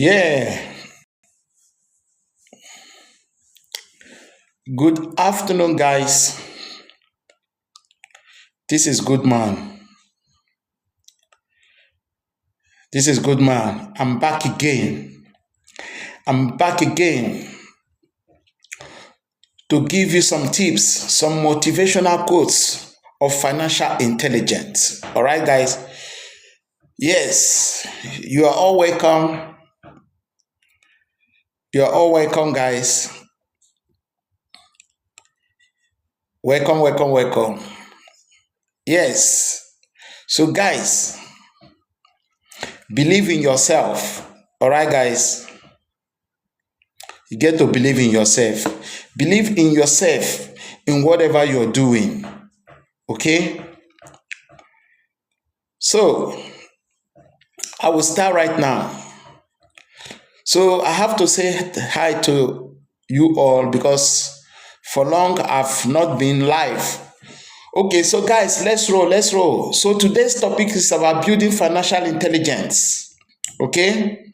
Yeah, good afternoon, guys. This is Good Man. This is Good Man. I'm back again. I'm back again to give you some tips, some motivational quotes of financial intelligence. All right, guys. Yes, you are all welcome. You are all welcome, guys. Welcome, welcome, welcome. Yes. So, guys, believe in yourself. All right, guys. You get to believe in yourself. Believe in yourself in whatever you're doing. Okay? So, I will start right now. So, I have to say hi to you all because for long I've not been live. Okay, so guys, let's roll, let's roll. So, today's topic is about building financial intelligence. Okay?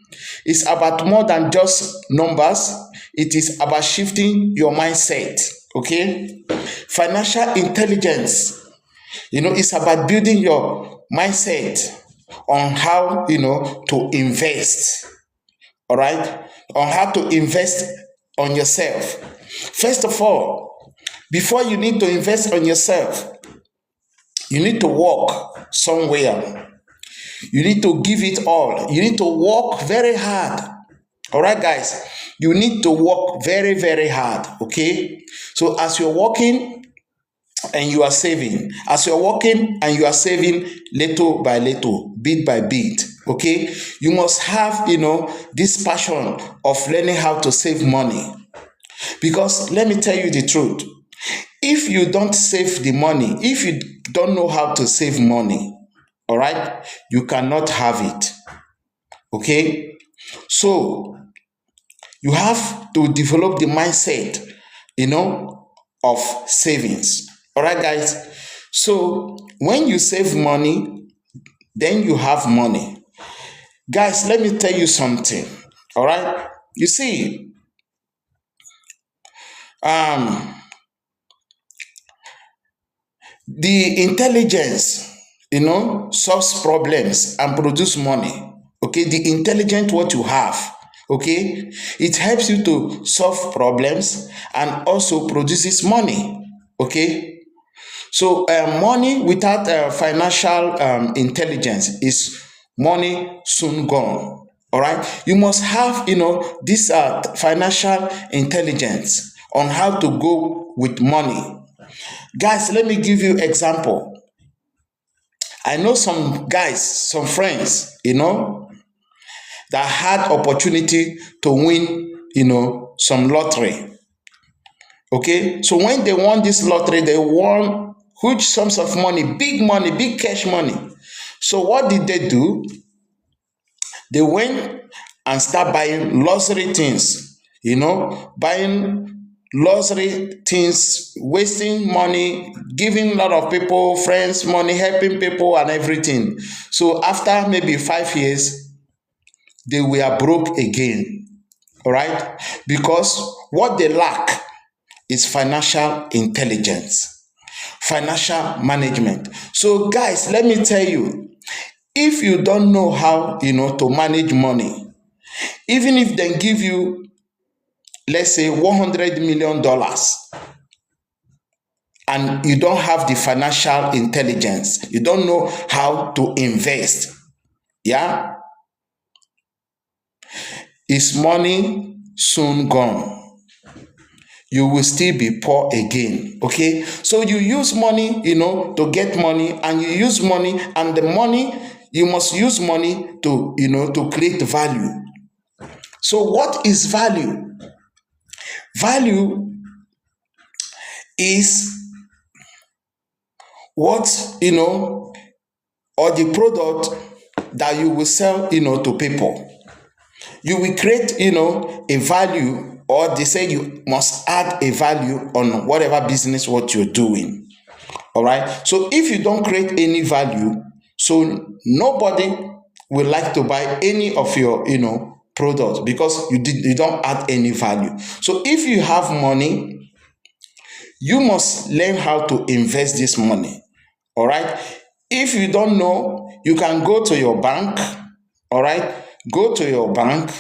It's about more than just numbers. It is about shifting your mindset. Okay? Financial intelligence, it's about building your mindset on how, to invest. All right? On how to invest on yourself. First of all, before you need to invest on yourself, you need to work somewhere. You need to give it all. You need to work very hard. All right, guys. You need to work very, very hard. Okay. So as you're working and you are saving, as you're working and you are saving little by little, bit by bit. Okay. You must have, this passion of learning how to save money. Because let me tell you the truth. If you don't save the money, if you don't know how to save money, all right, you cannot have it. Okay, so you have to develop the mindset, of savings. All right, guys. So when you save money, then you have money. Guys, let me tell you something. All right, you see, um, the intelligence, solves problems and produce money. Okay, the intelligent what you have, okay, it helps you to solve problems and also produces money. Okay, so money without financial intelligence is money soon gone. All right, you must have this financial intelligence on how to go with money. Guys, let me give you example. I know some guys, some friends, that had opportunity to win, some lottery. Okay, so when they won this lottery, they won huge sums of money, big cash money. So what did they do? They went and start buying luxury things, buying luxury things, wasting money, giving a lot of people, friends, money, helping people and everything. So after maybe 5 years, they were broke again. All right? Because what they lack is financial intelligence, financial management. So guys, let me tell you, if you don't know how, to manage money, even if they give you, let's say $100 million, and you don't have the financial intelligence, you don't know how to invest, yeah, is money soon gone. You will still be poor again. Okay, so you use money, to get money, and you use money, and the money, you must use money to, to create value. So what is value? Value is what, or the product that you will sell, to people. You will create, a value, or they say you must add a value on whatever business what you're doing. All right. So if you don't create any value, so nobody will like to buy any of your, product because you don't add any value. So if you have money, you must learn how to invest this money. All right. If you don't know, you can go to your bank. All right. Go to your bank,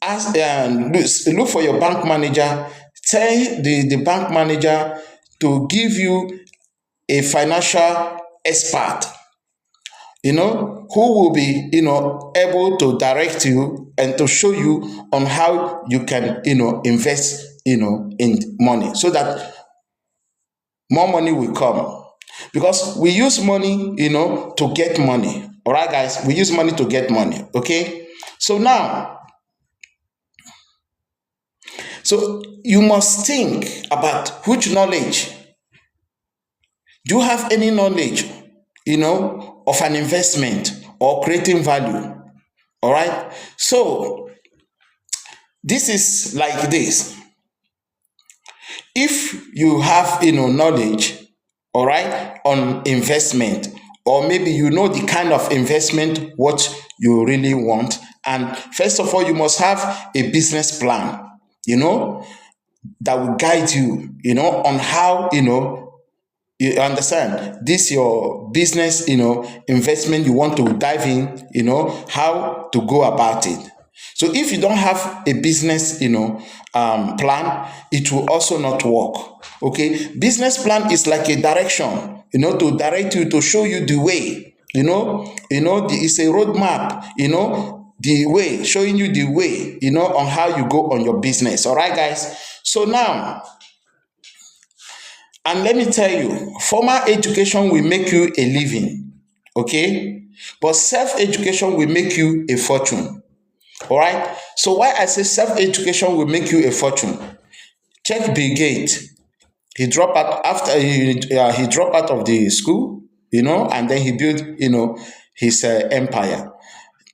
ask and look for your bank manager. Tell the bank manager to give you a financial expert, who will be, able to direct you and to show you on how you can, invest, in money so that more money will come. Because we use money, to get money. All right, guys, we use money to get money. Okay. So now, so you must think about which knowledge. Do you have any knowledge, of an investment or creating value? All right. So this is like this. If you have, knowledge, all right, on investment, or maybe you know the kind of investment what you really want, and first of all, you must have a business plan, that will guide you, on how, you understand this your business, investment you want to dive in, how to go about it. So if you don't have a business, plan, it will also not work. Okay, business plan is like a direction, to direct you, to show you the way. It's a roadmap. The way, showing you the way, on how you go on your business. All right, guys. So now, and let me tell you, formal education will make you a living, okay? But self-education will make you a fortune. All right. So why I say self-education will make you a fortune? Check Bill Gates. He dropped out after he dropped out of the school, and then he built, his empire.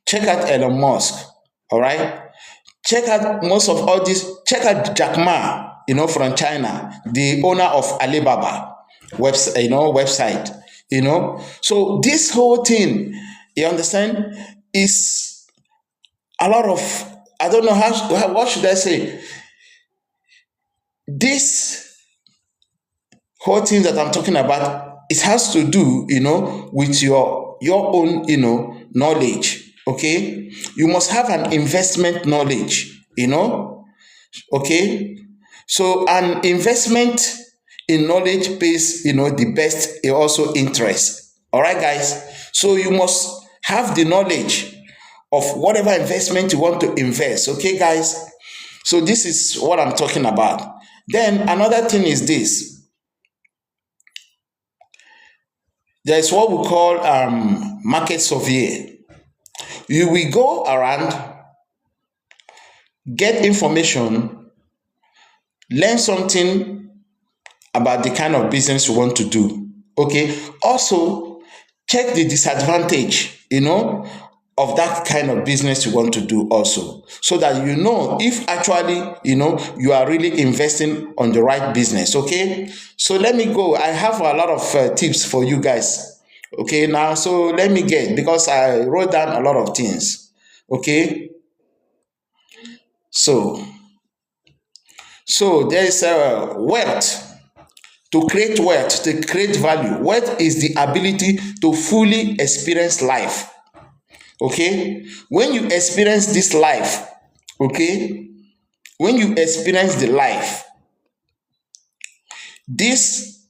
Check out Elon Musk. All right. Check out most of all this. Check out Jack Ma, from China, the owner of Alibaba website. So this whole thing, you understand, is a lot of, I don't know what should I say. This whole thing that I'm talking about, it has to do, with your own, knowledge. Okay, you must have an investment knowledge. Okay, so an investment in knowledge pays, the best, also interest. All right, guys. So you must have the knowledge of whatever investment you want to invest. Okay, guys. So this is what I'm talking about. Then another thing is this. There is what we call market survey. You will go around, get information, learn something about the kind of business you want to do. Okay. Also, check the disadvantage, of that kind of business you want to do also, so that if actually, you are really investing on the right business. Okay. So let me go. I have a lot of tips for you guys. Okay. Now, so let me get, because I wrote down a lot of things. Okay. So there is wealth. To create wealth, to create value. Wealth is the ability to fully experience life. Okay, when you experience this life, okay, when you experience the life, this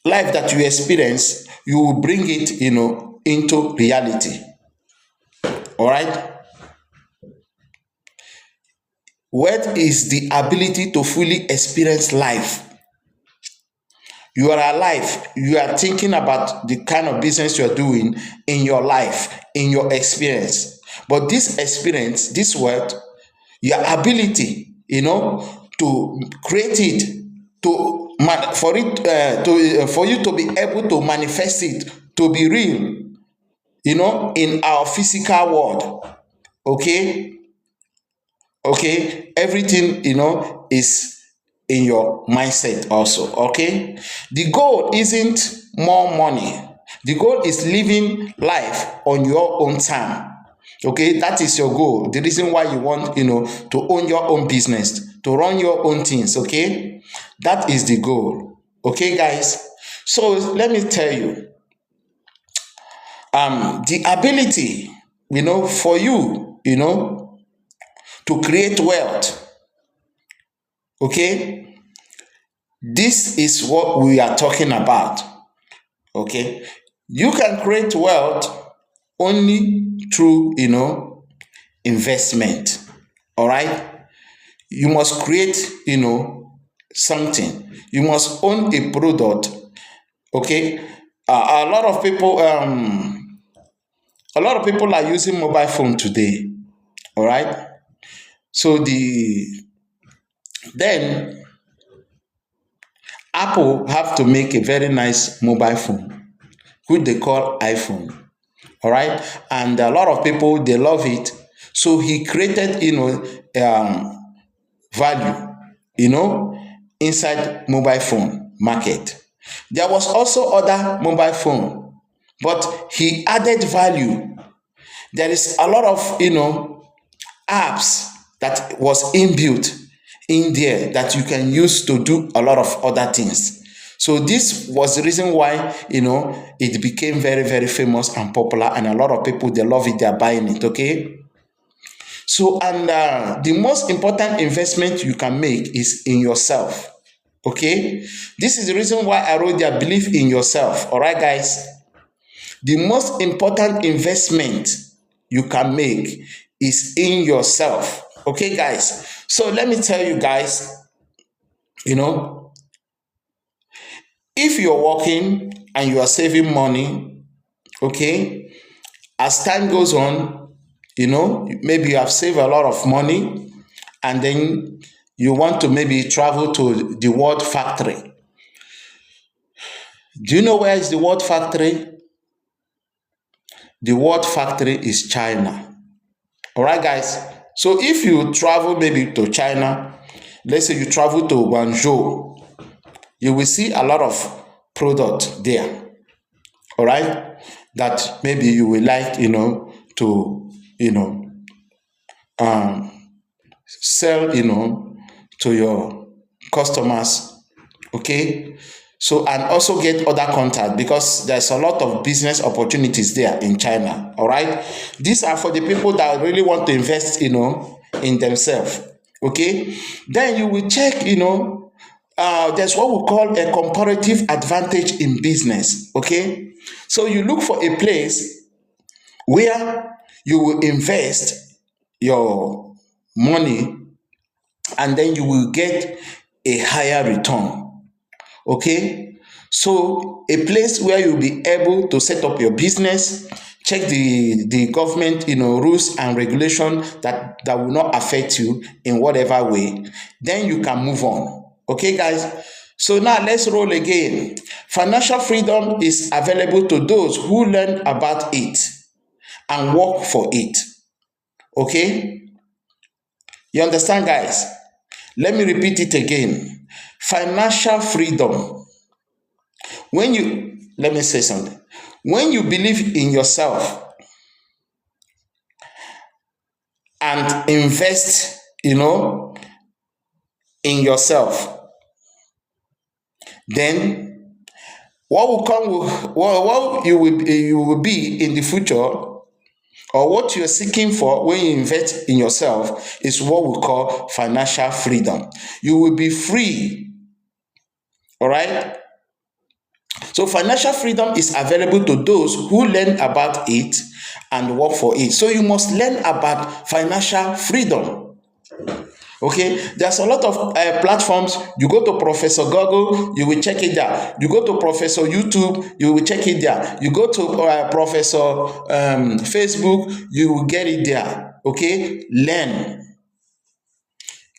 life that you experience, you will bring it, into reality. All right. What is the ability to fully experience life? You are alive. You are thinking about the kind of business you are doing in your life, in your experience. But this experience, this word, your ability, to create it, for you to be able to manifest it, to be real, in our physical world. Okay, everything, is in your mindset also. Okay, the goal isn't more money. The goal is living life on your own time. Okay, that is your goal. The reason why you want, to own your own business, to run your own things. Okay, that is the goal. Okay, guys. So let me tell you, the ability, for you, to create wealth. Okay, this is what we are talking about. Okay, you can create wealth only through, investment. All right, you must create, something. You must own a product. Okay, a lot of people are using mobile phone today. All right, so then Apple have to make a very nice mobile phone, which they call iPhone. All right, and a lot of people, they love it. So he created, value, you know inside mobile phone market. There was also other mobile phone, but he added value. There is a lot of, apps that was inbuilt in there that you can use to do a lot of other things. So this was the reason why, it became very, very famous and popular, and a lot of people, they love it, they're buying it. Okay, so, and the most important investment you can make is in yourself. Okay, this is the reason why I wrote there, believe in yourself. All right, guys, the most important investment you can make is in yourself. Okay, guys, so let me tell you guys, you know if you're working and you are saving money, okay, as time goes on, maybe you have saved a lot of money, and then you want to maybe travel to the World Factory. Do you know where is the World Factory? The World Factory is China. All right, guys. So if you travel maybe to China, let's say you travel to Guangzhou, you will see a lot of product there. All right, that maybe you will like, to, um, sell, to your customers. Okay, so, and also get other contact, because there's a lot of business opportunities there in China. All right, these are for the people that really want to invest, in themselves. Okay, then you will check, there's what we call a comparative advantage in business. Okay, so you look for a place where you will invest your money, and then you will get a higher return. Okay, so a place where you'll be able to set up your business, check the government, rules and regulation that will not affect you in whatever way, then you can move on. Okay, guys, so now let's roll again. Financial freedom is available to those who learn about it and work for it. Okay, you understand, guys? Let me repeat it again. Financial freedom, when you let me say something, when you believe in yourself and invest, in yourself, then what will come what you will be in the future, or what you're seeking for when you invest in yourself, is what we call financial freedom. You will be free. All right, so financial freedom is available to those who learn about it and work for it. So you must learn about financial freedom. Okay, there's a lot of platforms. You go to Professor Google, you will check it there. You go to Professor YouTube, you will check it there. You go to Professor Facebook, you will get it there. Okay, learn.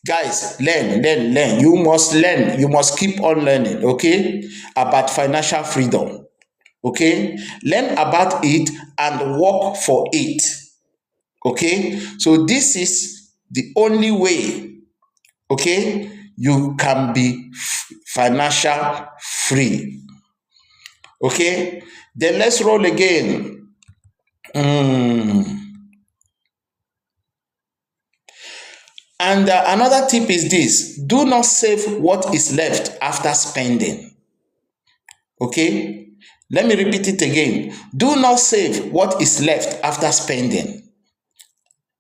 Guys, learn. You must learn. You must keep on learning, okay, about financial freedom. Okay, learn about it and work for it. Okay, so this is the only way, okay, you can be financial free. Okay, then let's roll again. And another tip is this: do not save what is left after spending. Okay? Let me repeat it again. Do not save what is left after spending.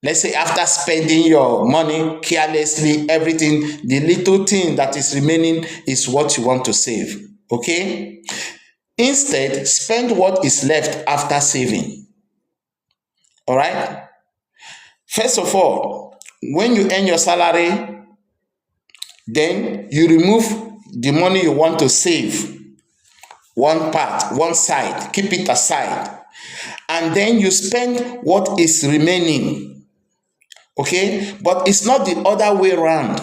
Let's say after spending your money carelessly, everything, the little thing that is remaining is what you want to save. Okay? Instead, spend what is left after saving. All right? First of all, when you earn your salary, then you remove the money you want to save, one part, one side, keep it aside, and then you spend what is remaining. Okay? But it's not the other way around.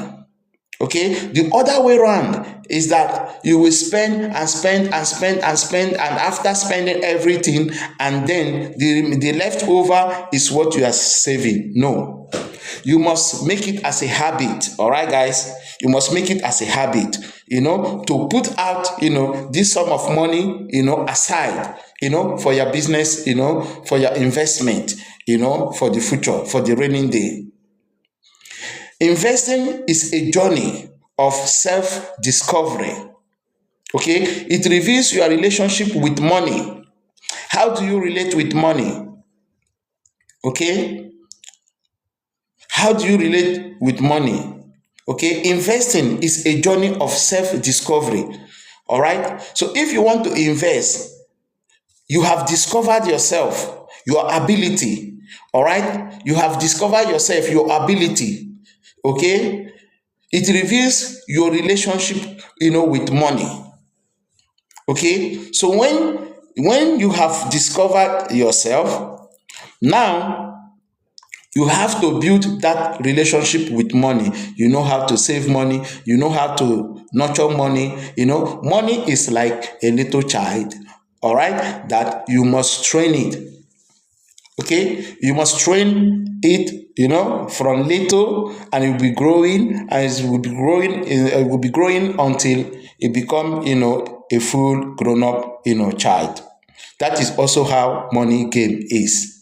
Okay? The other way around is that you will spend and spend and spend and spend, and after spending everything, and then the leftover is what you are saving. No. You must make it as a habit. All right, guys? You must make it as a habit, to put out, this sum of money, aside, for your business, for your investment, for the future, for the raining day. Investing is a journey of self-discovery. Okay? It reveals your relationship with money. How do you relate with money? Okay? How do you relate with money? Okay? Investing is a journey of self-discovery. All right? So if you want to invest, you have discovered yourself, your ability. All right? You have discovered yourself, your ability. Okay? It reveals your relationship, with money. Okay? So when you have discovered yourself, now you have to build that relationship with money. You know how to save money. You know how to nurture money. Money is like a little child, all right, that you must train it. Okay? You must train it, from little, and it will be growing, and it will be growing until it become, a full grown-up, child. That is also how money game is.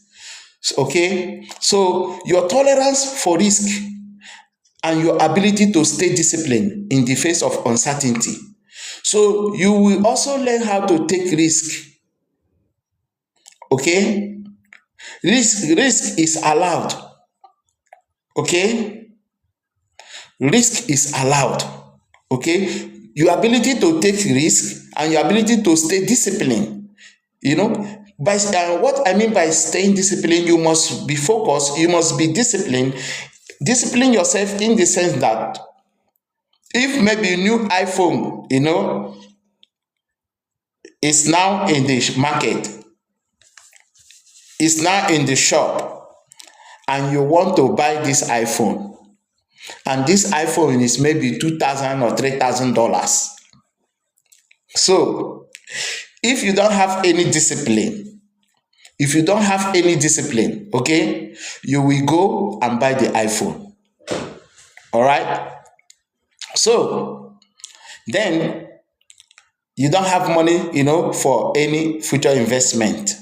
Okay? So your tolerance for risk and your ability to stay disciplined in the face of uncertainty. So you will also learn how to take risk. Okay? Risk is allowed. Okay? Risk is allowed. Okay? Your ability to take risk and your ability to stay disciplined. By what I mean by staying disciplined, you must be focused, you must be disciplined. Discipline yourself in the sense that if maybe a new iPhone, is now in the market, is now in the shop, and you want to buy this iPhone, and this iPhone is maybe $2,000 or $3,000. So if you don't have any discipline, okay, you will go and buy the iPhone. All right? So then you don't have money, for any future investment.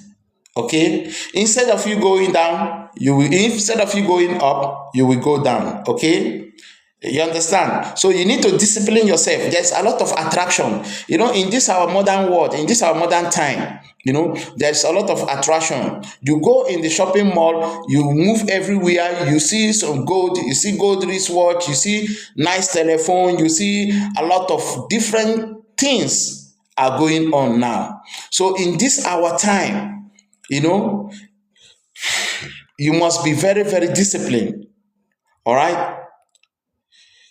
Okay? Instead of you going down, instead of you going up, you will go down. Okay? You understand? So you need to discipline yourself. There's a lot of attraction. In this our modern world, in this our modern time, there's a lot of attraction. You go in the shopping mall, you move everywhere, you see some gold, you see gold wristwatch, you see nice telephone, you see a lot of different things are going on now. So in this our time, you must be very, very disciplined. All right?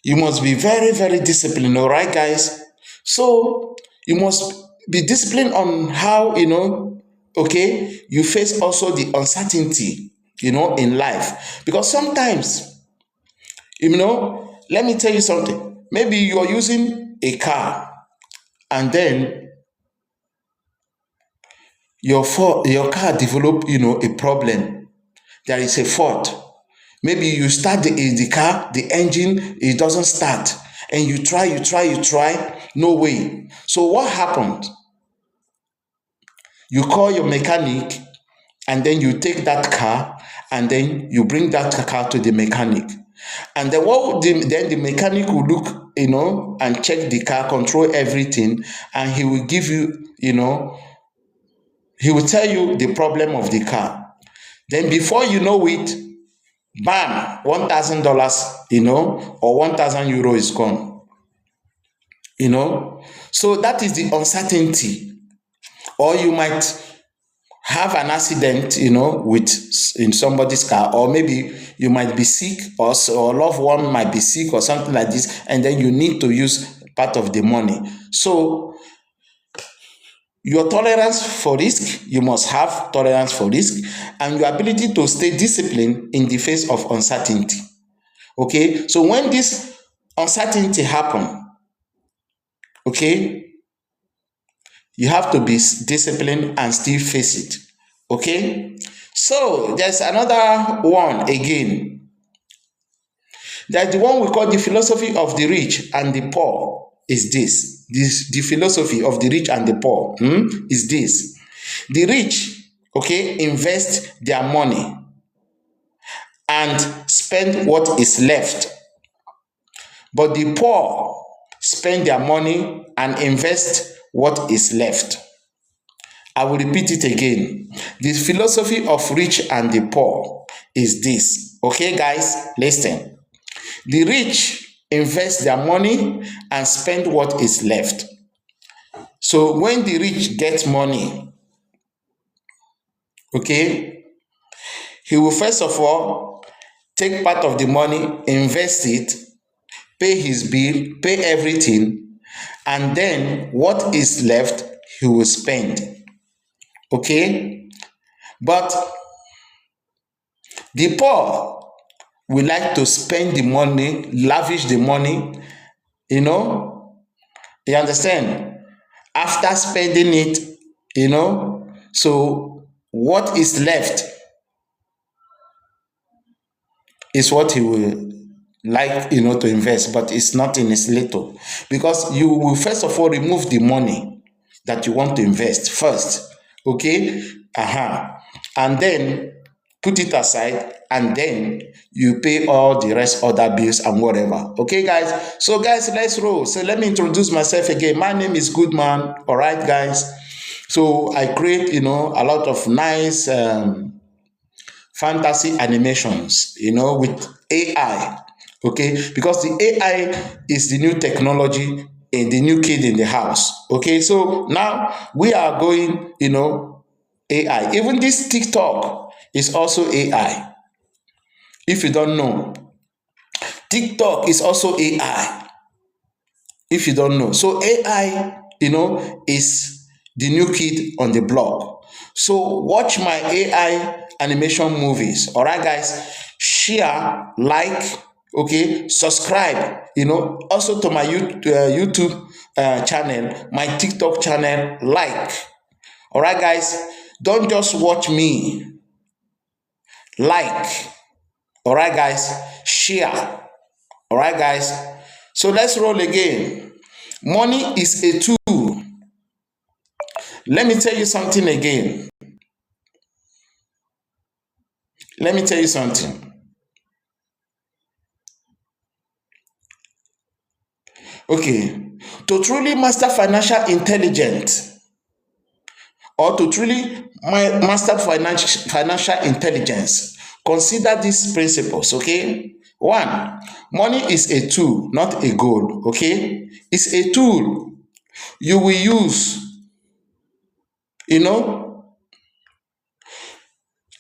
You must be very, very disciplined, all right, guys? So you must be disciplined on how, okay, you face also the uncertainty, in life. Because sometimes, let me tell you something. Maybe you are using a car, and then your car develop, a problem. There is a fault. Maybe you start the car, the engine, it doesn't start. And you try, no way. So what happened? You call your mechanic, and then you take that car, and then you bring that car to the mechanic. And then the mechanic will look, and check the car, control everything, and he will give you, he will tell you the problem of the car. Then before you know it, bam, $1,000, or 1,000 euro is gone. So that is the uncertainty. Or you might have an accident, in somebody's car, or maybe you might be sick, or a loved one might be sick or something like this, and then you need to use part of the money. So your tolerance for risk, you must have tolerance for risk, and your ability to stay disciplined in the face of uncertainty. Okay, so when this uncertainty happen, okay, you have to be disciplined and still face it. Okay, so there's another one again. There's the one we call the philosophy of the rich and the poor. Is this the philosophy of the rich and the poor? Is this the rich, okay, invest their money and spend what is left, but the poor spend their money and invest what is left. I will repeat it again. The philosophy of rich and the poor is this. Okay, guys, listen. The rich invest their money and spend what is left. So when the rich gets money, okay, he will first of all take part of the money, invest it, pay his bill, pay everything, and then what is left, he will spend. Okay? But the poor will like to spend the money, lavish the money, you understand? After spending it, so what is left is what he will like, to invest, but it's not in his little. Because you will first of all remove the money that you want to invest first. Okay? And then put it aside, and then you pay all the rest, other bills and whatever. Okay, guys? So, guys, let's roll. So, let me introduce myself again. My name is Goodman. All right, guys? So, I create, a lot of nice fantasy animations, with AI. Okay? Because the AI is the new technology and the new kid in the house. Okay? So, now we are going, AI. Even this TikTok is also AI. If you don't know, TikTok is also AI. If you don't know. So AI, is the new kid on the block. So watch my AI animation movies. All right, guys? Share, like, okay, subscribe, also to my YouTube channel, my TikTok channel, like. All right, guys? Don't just watch me. Like. All right, guys? Share. All right, guys? So let's roll again. Money is a tool. Let me tell you something again. Let me tell you something. Okay. To truly master financial intelligence, or to truly master financial intelligence, consider these principles, okay? One, money is a tool, not a goal, okay? It's a tool you will use,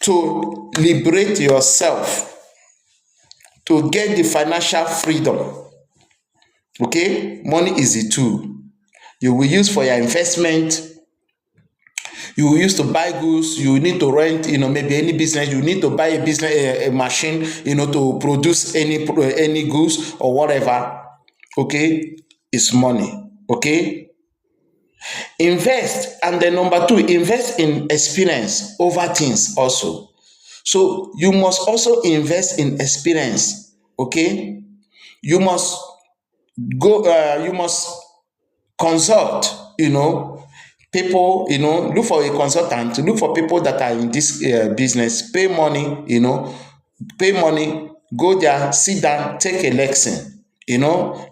to liberate yourself, to get the financial freedom, okay? Money is a tool you will use for your investment. You will use to buy goods. You need to rent, maybe any business. You need to buy a business, a machine, to produce any goods or whatever. Okay, it's money. Okay, invest, and then number two, invest in experience over things also. So you must also invest in experience. Okay, you must go. You must consult. People, look for a consultant, look for people that are in this business, pay money, go there, sit down, take a lesson,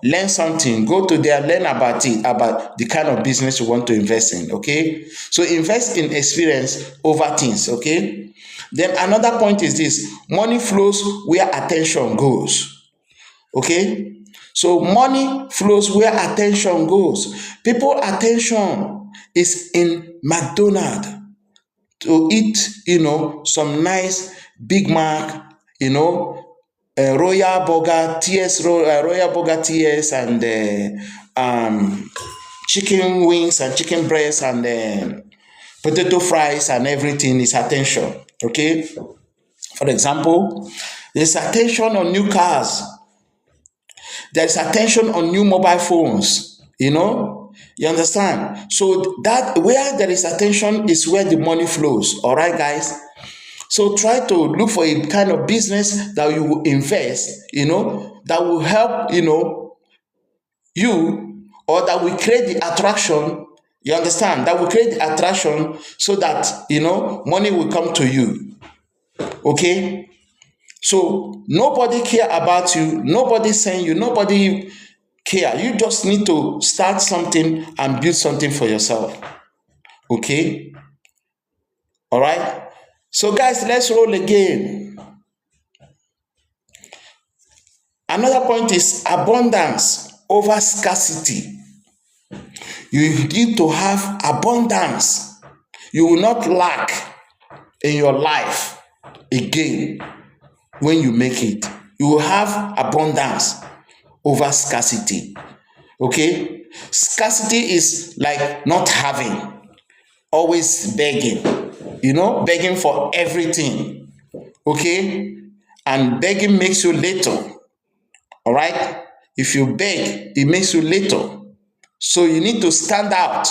learn something, go to there, learn about it, about the kind of business you want to invest in, okay? So invest in experience over things, okay? Then another point is this: money flows where attention goes, okay? So money flows where attention goes. People attention is in McDonald's to eat, some nice Big Mac, Royal Burger, Royal Burger TS, and chicken wings and chicken breast and potato fries and everything is attention. Okay. For example, there's attention on new cars. There's attention on new mobile phones. You understand? So that where there is attention is where the money flows. All right, guys. So try to look for a kind of business that you will invest, that will help, you, or that will create the attraction. You understand? That will create the attraction so that, money will come to you. Okay? So nobody care about you. Nobody saying you. Nobody care. You just need to start something and build something for yourself. Okay? All right? So guys, let's roll again. Another point is abundance over scarcity. You need to have abundance. You will not lack in your life again when you make it. You will have abundance over scarcity. Okay? Scarcity is like not having, always begging, begging for everything. Okay? And begging makes you little. All right? If you beg, it makes you little. So you need to stand out.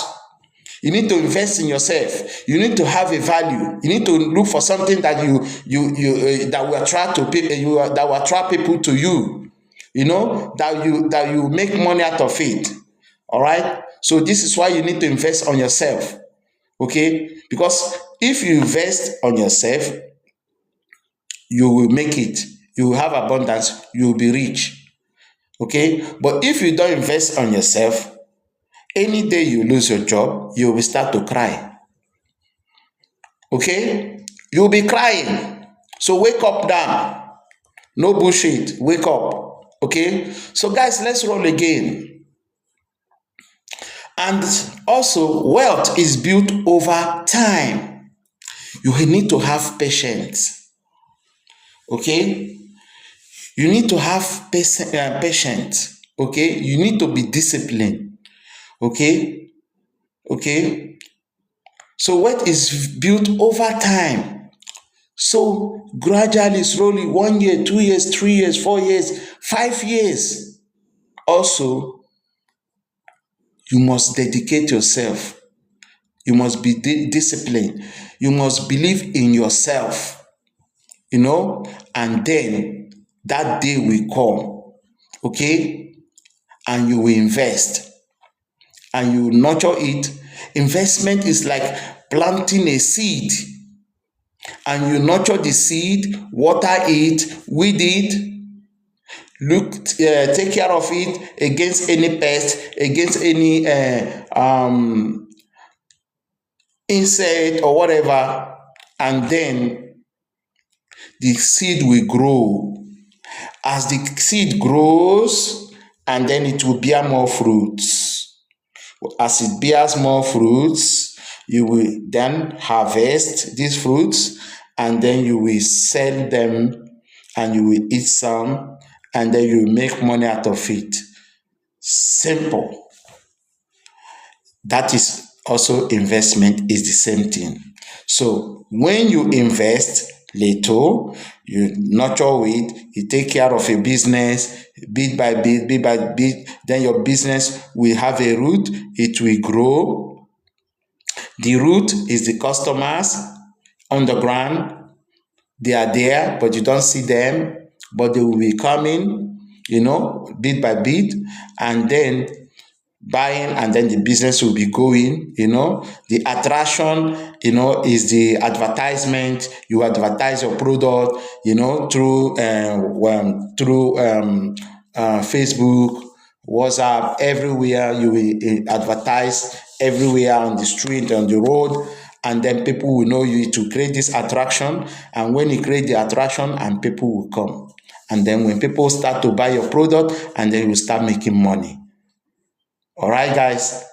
You need to invest in yourself. You need to have a value. You need to look for something that that will attract to people. That will attract people to you. That you make money out of it. All right. So this is why you need to invest on yourself. Okay. Because if you invest on yourself, you will make it. You will have abundance. You will be rich. Okay. But if you don't invest on yourself, any day you lose your job, you will start to cry. Okay? You'll be crying. So wake up now. No bullshit. Wake up. Okay? So guys, let's roll again. And also, wealth is built over time. You need to have patience. Okay? You need to have patience. Okay? You need to be disciplined. Okay? So wealth is built over time. So gradually, slowly, 1 year, 2 years, 3 years, 4 years, 5 years. Also, you must dedicate yourself. You must be disciplined. You must believe in yourself. And then that day will come. Okay? And you will invest. And you nurture it. Investment is like planting a seed, and you nurture the seed, water it, weed it, take care of it against any pest, against any insect or whatever, and then the seed will grow. As the seed grows, and then it will bear more fruits. As it bears more fruits, you will then harvest these fruits, and then you will sell them, and you will eat some, and then you will make money out of it. Simple. That is also investment, is the same thing. So when you invest little, you nurture it, you take care of your business bit by bit, then your business will have a root, it will grow. The root is the customers on the ground. They are there, but you don't see them, but they will be coming, bit by bit, and then buying, and then the business will be going. The attraction, is the advertisement. You advertise your product, through Facebook, WhatsApp, everywhere. You will advertise everywhere, on the street, on the road, and then people will know you, to create this attraction. And when you create the attraction, and people will come, and then when people start to buy your product, and then you start making money. All right, guys.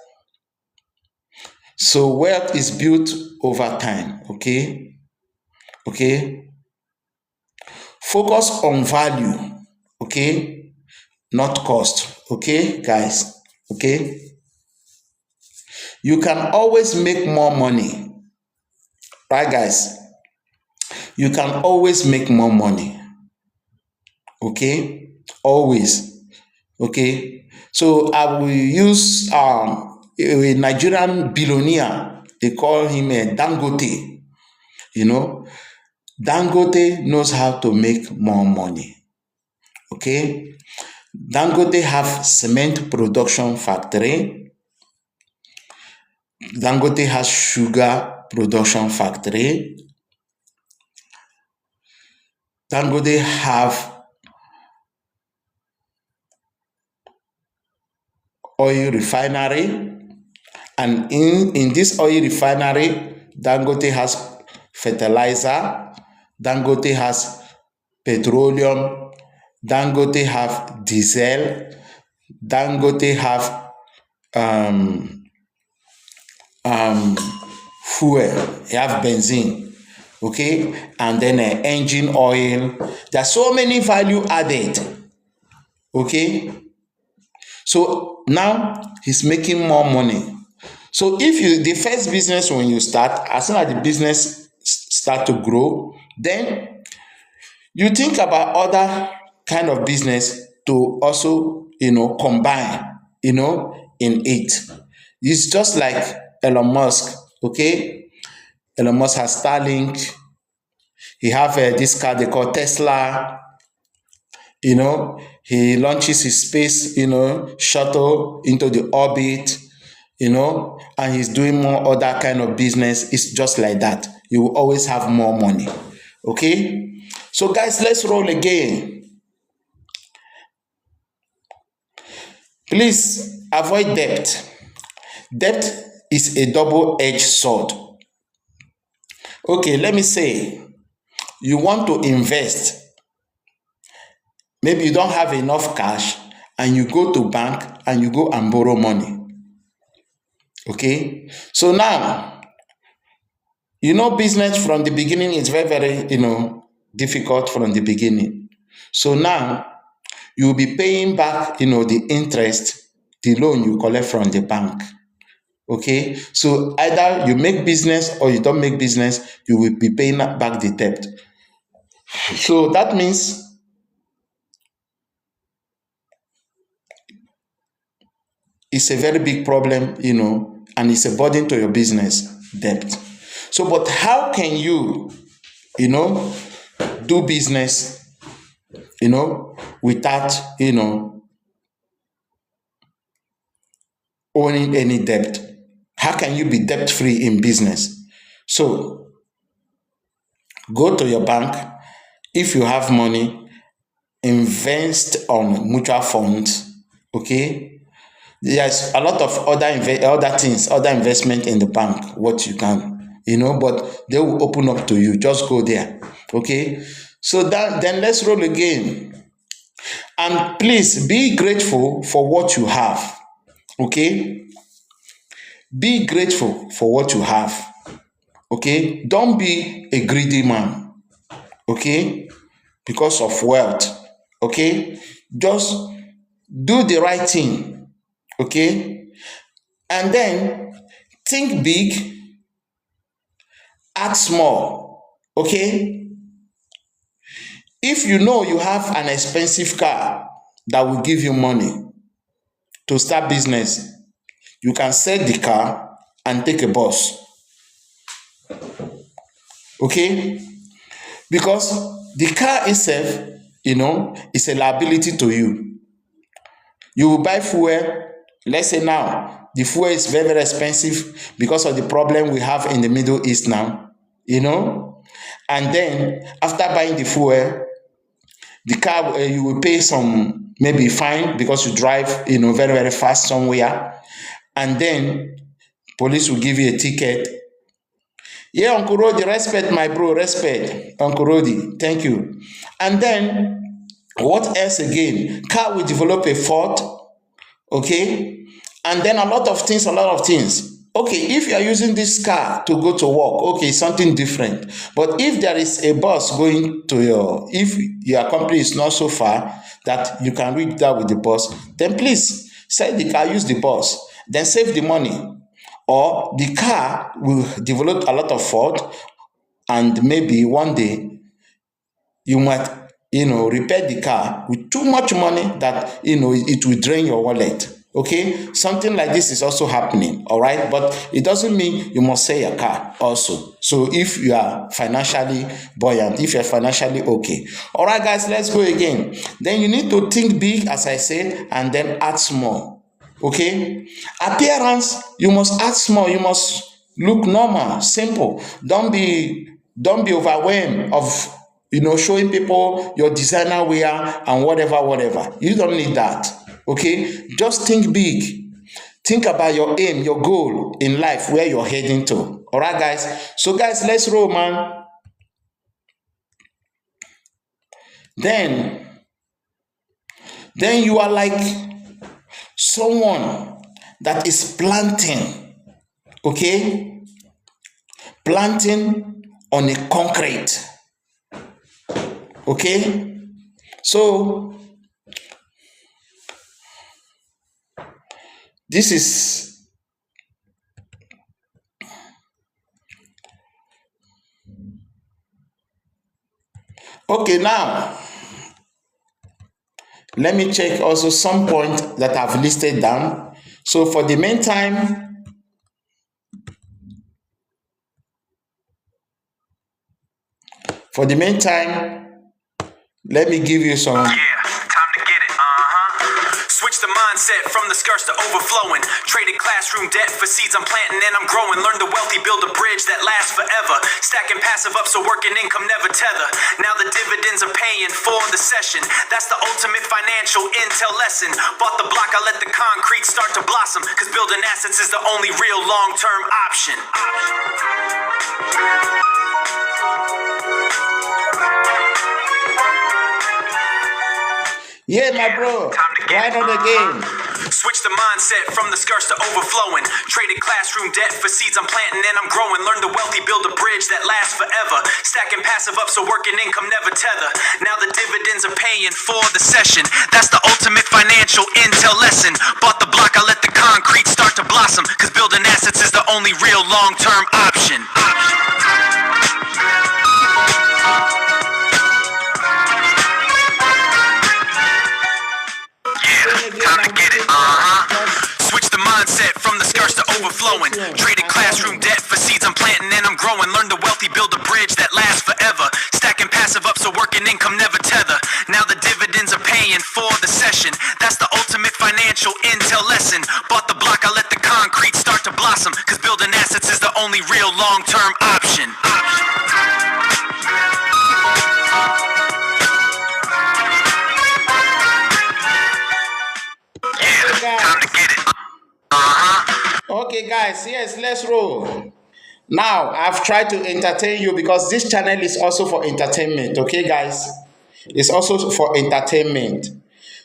So wealth is built over time. Okay. Focus on value. Okay, not cost. Okay, guys. Okay. You can always make more money. Right, guys? You can always make more money. Okay, always. Okay. So I will use a Nigerian billionaire. They call him Dangote. Dangote knows how to make more money. Okay. Dangote have cement production factory. Dangote has sugar production factory. Dangote have oil refinery, and in this oil refinery, Dangote has fertilizer, Dangote has petroleum, Dangote have diesel, Dangote have fuel, you have benzene, okay, and then engine oil. There are so many value added, okay. So now he's making more money. So if the first business, when you start, as soon as the business start to grow, then you think about other kind of business to also, combine, in it. It's just like Elon Musk, okay? Elon Musk has Starlink. He have this car they call Tesla. He launches his space, shuttle into the orbit, and he's doing more other kind of business. It's just like that. You will always have more money. Okay? So guys, let's roll again. Please avoid debt. Debt is a double-edged sword. Okay, let me say, you want to invest. Maybe you don't have enough cash, and you go to bank and you go and borrow money. Okay? So now, business from the beginning is very, very, difficult from the beginning. So now, you'll be paying back, the interest, the loan you collect from the bank. Okay? So either you make business or you don't make business, you will be paying back the debt. So that means it's a very big problem, and it's a burden to your business, debt. So, but how can you, do business, without, owning any debt? How can you be debt free in business? So, go to your bank. If you have money, invest on mutual funds. Okay. There's a lot of other things, other investment in the bank, what you can, but they will open up to you. Just go there. Okay. So then let's roll again. And please be grateful for what you have. Okay. Be grateful for what you have. Okay. Don't be a greedy man. Okay. Because of wealth. Okay. Just do the right thing. Okay, and then think big, act small. Okay, if you know you have an expensive car that will give you money to start business, you can sell the car and take a bus. Okay, because the car itself, is a liability to you. You will buy fuel, let's say now the fuel is very, very expensive because of the problem we have in the Middle East now, and then after buying the fuel, the car, you will pay some maybe fine because you drive very, very fast somewhere, and then police will give you a ticket. Yeah, Uncle Rodi, respect my bro, respect. Uncle Rodi, thank you. And then, what else again? Car will develop a fault, okay? And then a lot of things. Okay, if you are using this car to go to work, okay, something different. But if there is a bus going to if your company is not so far that you can reach that with the bus, then please sell the car, use the bus, then save the money. Or the car will develop a lot of fault, and maybe one day you might, repair the car with too much money that, it will drain your wallet. Okay, something like this is also happening, all right? But it doesn't mean you must sell your car also. So if you are financially buoyant, if you're financially okay. All right, guys, let's go again. Then you need to think big, as I said, and then act small. Okay, appearance, you must act small, you must look normal, simple. Don't be overwhelmed of showing people your designer wear and whatever. You don't need that. Okay, just think big. Think about your aim, your goal in life, where you're heading to. All right, guys. So, guys, let's roll, man. Then you are like someone that is planting, okay? Planting on a concrete, okay? So, this is okay. Now let me check also some points that I've listed down. So for the meantime, let me give you some. Time to get it. Switch the mindset from the skirts to overflowing. Traded classroom debt for seeds I'm planting and I'm growing. Learn the wealthy, build a bridge that lasts forever. Stacking passive up so working income never tether. Now the dividends are paying for the session. That's the ultimate financial intel lesson. Bought the block, I let the concrete start to blossom. Cause building assets is the only real long-term option. Yeah, my bro. Right on again. Switch the mindset from the skirts to overflowing. Traded classroom debt for seeds I'm planting and I'm growing. Learn the wealthy, build a bridge that lasts forever. Stacking passive up so working income never tether. Now the dividends are paying for the session. That's the ultimate financial intel lesson. Bought the block, I let the concrete start to blossom. Cause building assets is the only real long-term option. Time to get it. Switch the mindset from the skirts to overflowing. Traded classroom debt for seeds I'm planting and I'm growing. Learn the wealthy, build a bridge that lasts forever. Stacking passive up so working income never tether. Now the dividends are paying for the session. That's the ultimate financial intel lesson. Bought the block, I let the concrete start to blossom. Cause building assets is the only real long-term option. Time to get it. Okay, guys, yes, let's roll. Now, I've tried to entertain you because this channel is also for entertainment, okay, guys? It's also for entertainment.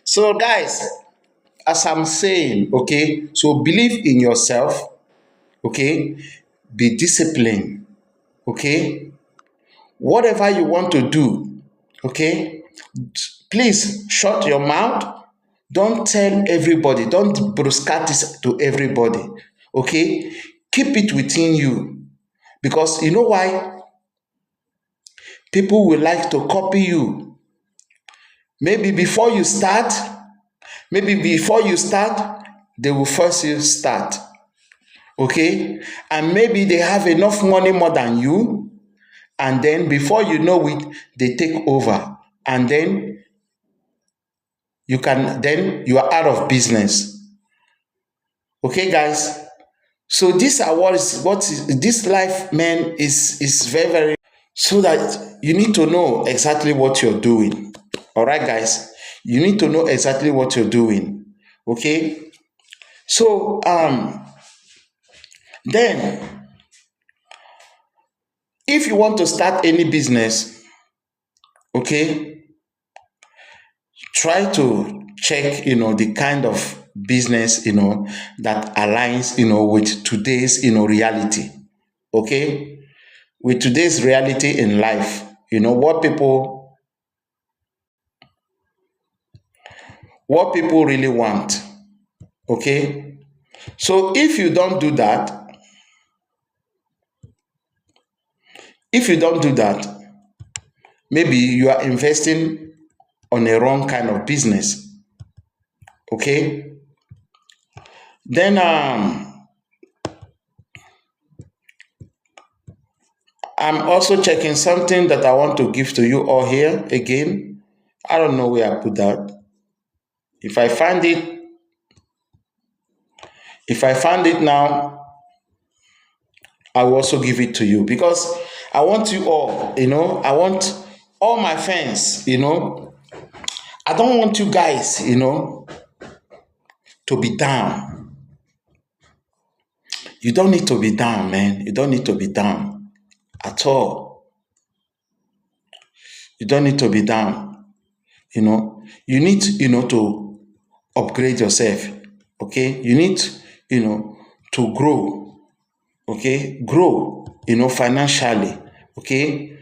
So, guys, as I'm saying, okay, so believe in yourself, okay? Be disciplined, okay? Whatever you want to do, okay? Please shut your mouth. Don't tell everybody. Don't broadcast it to everybody. Okay? Keep it within you. Because you know why? People will like to copy you. Maybe before you start, they will force you start. Okay? And maybe they have enough money more than you. And then before you know it, they take over. And then you are out of business. Okay, guys. So these are what is this life, man, is very, very, so that you need to know exactly what you're doing. All right, guys. You need to know exactly what you're doing. Okay. So then if you want to start any business, okay, try to check, the kind of business, that aligns, with today's, reality. Okay. With today's reality in life, what people really want. Okay. So if you don't do that, maybe you are investing on a wrong kind of business. Okay. Then I'm also checking something that I want to give to you all here again. I don't know where I put that. If I find it, now, I will also give it to you, because I want you all, I want all my fans, I don't want you guys, to be down. You don't need to be down, man. You don't need to be down at all. You don't need to be down. You need, to upgrade yourself. Okay. You need, to grow. Okay. Grow, financially. Okay.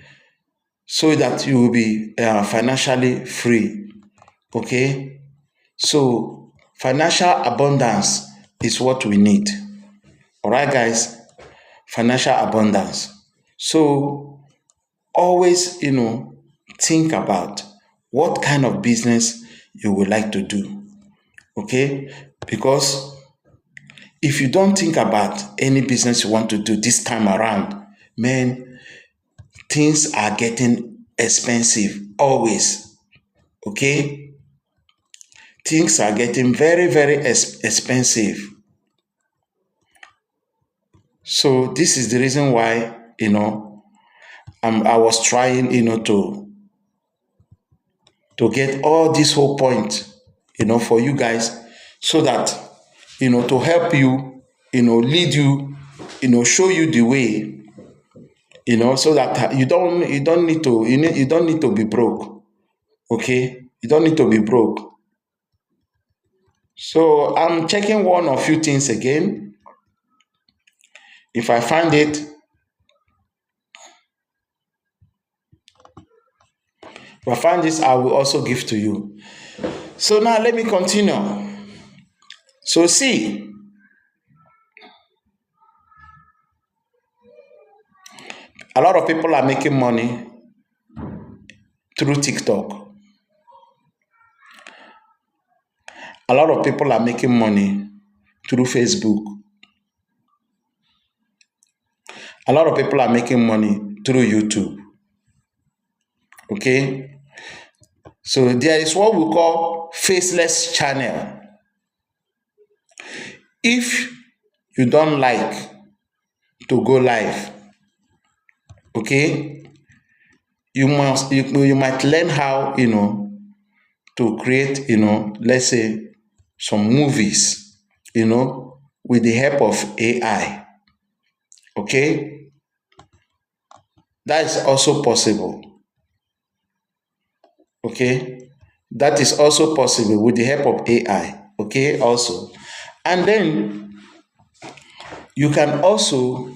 So that you will be financially free. Okay. So financial abundance is what we need. All right, guys. Financial abundance. So always, think about what kind of business you would like to do. Okay. Because if you don't think about any business you want to do this time around, man, things are getting expensive always. Okay. Things are getting very, very expensive. So this is the reason why, I was trying, to get all this whole point, for you guys, so that, to help you, lead you, show you the way, so that you don't need to be broke. Okay. You don't need to be broke. So I'm checking one or few things again. If I find it, this, I will also give to you. So now let me continue. So see, a lot of people are making money through TikTok. A lot of people are making money through Facebook. A lot of people are making money through YouTube. Okay. So there is what we call faceless channel. If you don't like to go live, okay, you might learn how, to create, let's say some movies, with the help of AI. Okay. That is also possible. Okay. That is also possible with the help of AI. Okay. Also. And then you can also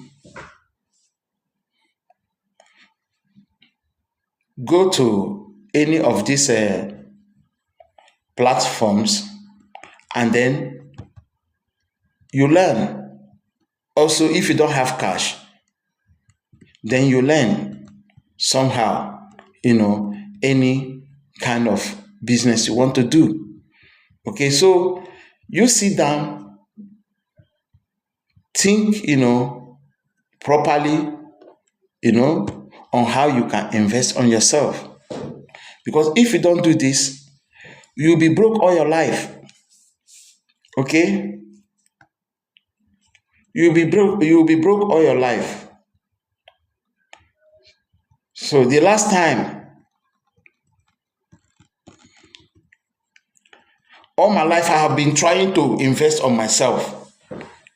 go to any of these platforms, and then you learn. Also, if you don't have cash, then you learn somehow, any kind of business you want to do. Okay. So you sit down, think, properly, on how you can invest on yourself. Because if you don't do this, you'll be broke all your life. Okay. you'll be broke. You'll be broke all your life. So the last time, all my life, I have been trying to invest on myself.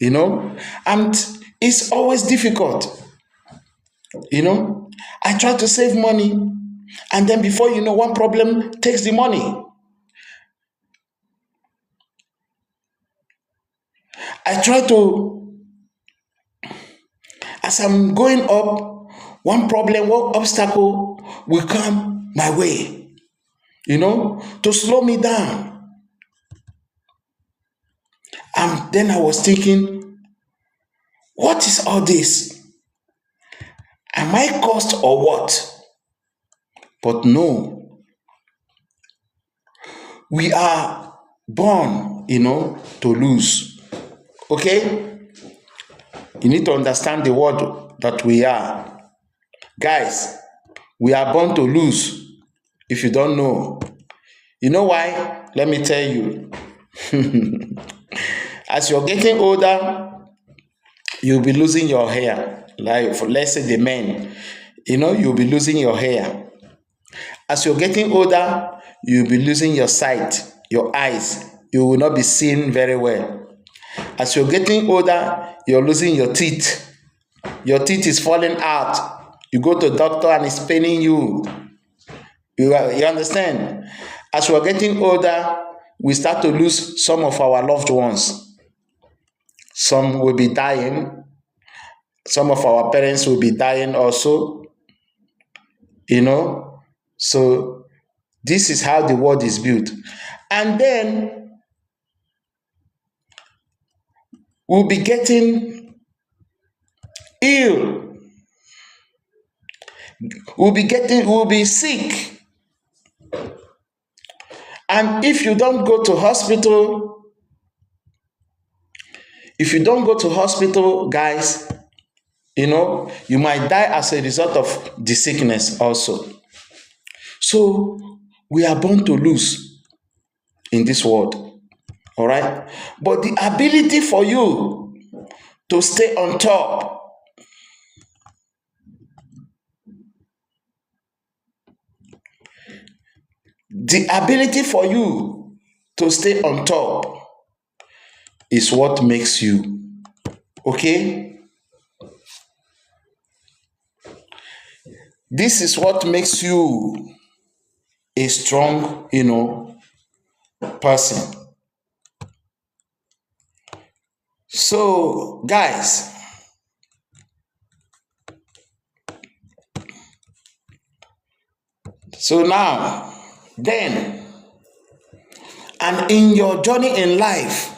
And it's always difficult. I try to save money, and then before you know, one problem takes the money. I try to, as I'm going up, one problem, one obstacle will come my way, to slow me down. And then I was thinking, what is all this? Am I cursed or what? But no, we are born, to lose. Okay? You need to understand the word that we are. Guys, we are born to lose. If you don't know. You know why? Let me tell you. As you're getting older, you'll be losing your hair. Like, let's say the men, you'll be losing your hair. As you're getting older, you'll be losing your sight, your eyes. You will not be seeing very well. As you're getting older, you're losing your teeth. Your teeth is falling out. You go to the doctor and it's paining you. You understand? As we're getting older, we start to lose some of our loved ones. Some will be dying. Some of our parents will be dying also. So this is how the world is built. And then we'll be getting ill. We'll be sick. And if you don't go to hospital, guys, you might die as a result of the sickness also. So we are born to lose in this world. All right? But the ability for you to stay on top, is what makes you. Okay? This is what makes you a strong, person. So, guys, now, then, and in your journey in life,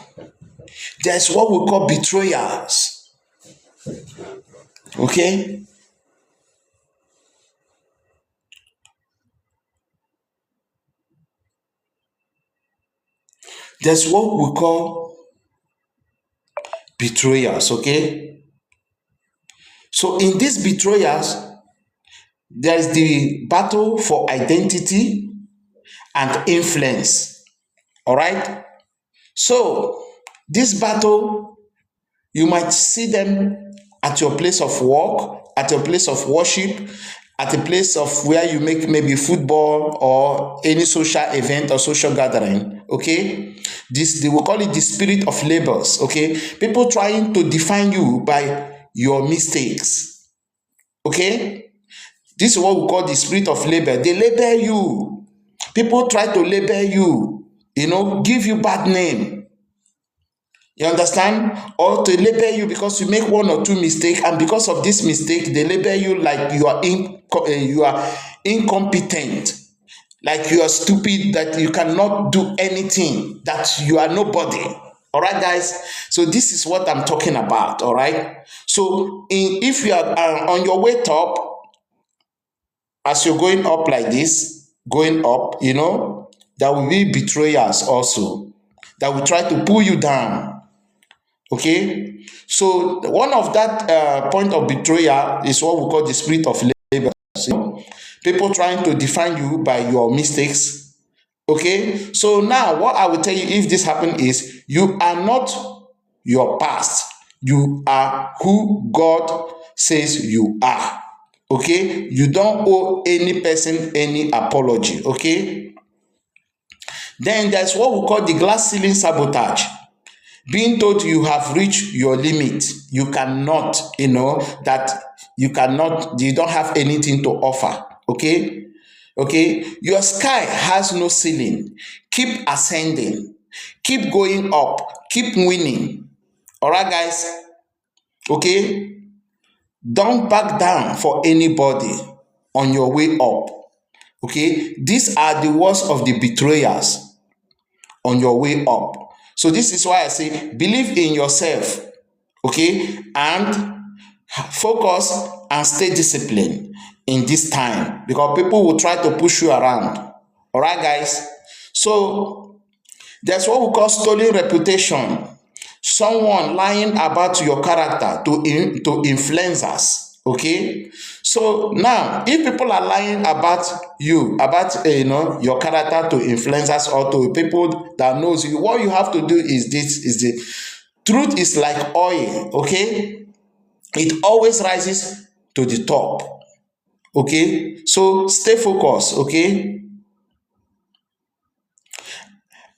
there's what we call betrayals. Okay? There's what we call betrayals, okay? So in these betrayals, there is the battle for identity and influence. All right? So this battle, you might see them at your place of work, at your place of worship, at a place of where you make maybe football or any social event or social gathering. Okay? They will call it the spirit of labels. Okay? People trying to define you by your mistakes. Okay? This is what we call the spirit of label. They label you. People try to label you, give you bad name. You understand? Or to label you because you make one or two mistakes, and because of this mistake, they label you like you are incompetent, like you are stupid, that you cannot do anything, that you are nobody. All right, guys? So this is what I'm talking about, all right? So if you are on your way top, as you're going up like this, there will be betrayers also that will try to pull you down. Okay? So one of that point of betrayal is what we call the spirit of labor. People trying to define you by your mistakes. Okay? So now what I will tell you if this happens is you are not your past. You are who God says you are. Okay? You don't owe any person any apology. Okay? Then there's what we call the glass ceiling sabotage. Being told you have reached your limit, you cannot, that you don't have anything to offer. Okay? Okay? Your sky has no ceiling. Keep ascending. Keep going up. Keep winning. All right, guys? Okay? Don't back down for anybody on your way up. Okay? These are the words of the betrayers on your way up. So this is why I say believe in yourself, okay, and focus and stay disciplined in this time, because people will try to push you around. All right, guys? So there's what we call stolen reputation. Someone lying about your character to influence us. Okay, so now if people are lying about you, about your character to influence us, or to people that knows you, what you have to do is this: is the truth is like oil. Okay, it always rises to the top. Okay, so stay focused. Okay,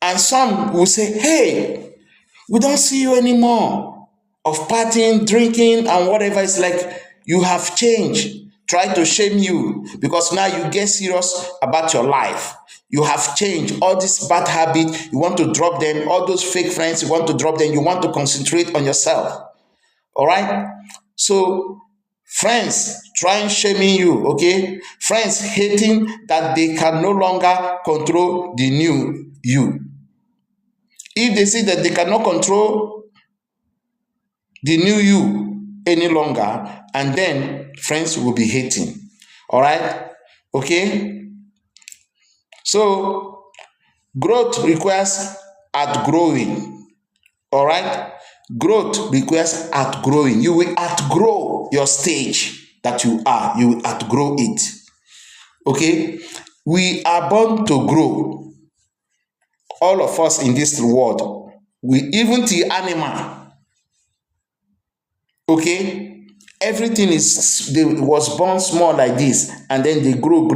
and some will say, hey, we don't see you anymore of partying, drinking, and whatever. It's like you have changed. Try to shame you because now you get serious about your life. You have changed. All this bad habit, you want to drop them. All those fake friends, you want to drop them. You want to concentrate on yourself. All right? So friends trying shaming you, okay? Friends hating that they can no longer control the new you. If they see that they cannot control the new you any longer, and then friends will be hating. All right? Okay? So growth requires outgrowing. All right? Growth requires outgrowing. You will outgrow your stage that you are. You will outgrow it. Okay? We are born to grow. All of us in this world. Even the animal. Okay, everything was born small like this, and then they grow,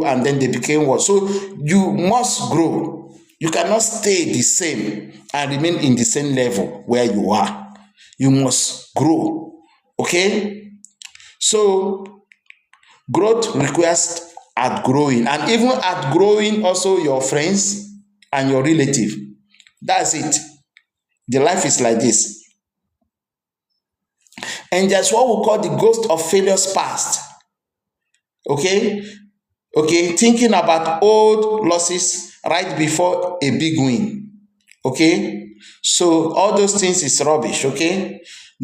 and then they became what? So you must grow. You cannot stay the same and remain in the same level where you are. You must grow. Okay, so growth requires outgrowing, and even outgrowing also your friends and your relative. That's it. The life is like this. And there's what we call the ghost of failures past. Okay? Okay, thinking about old losses right before a big win. Okay? So all those things is rubbish, okay?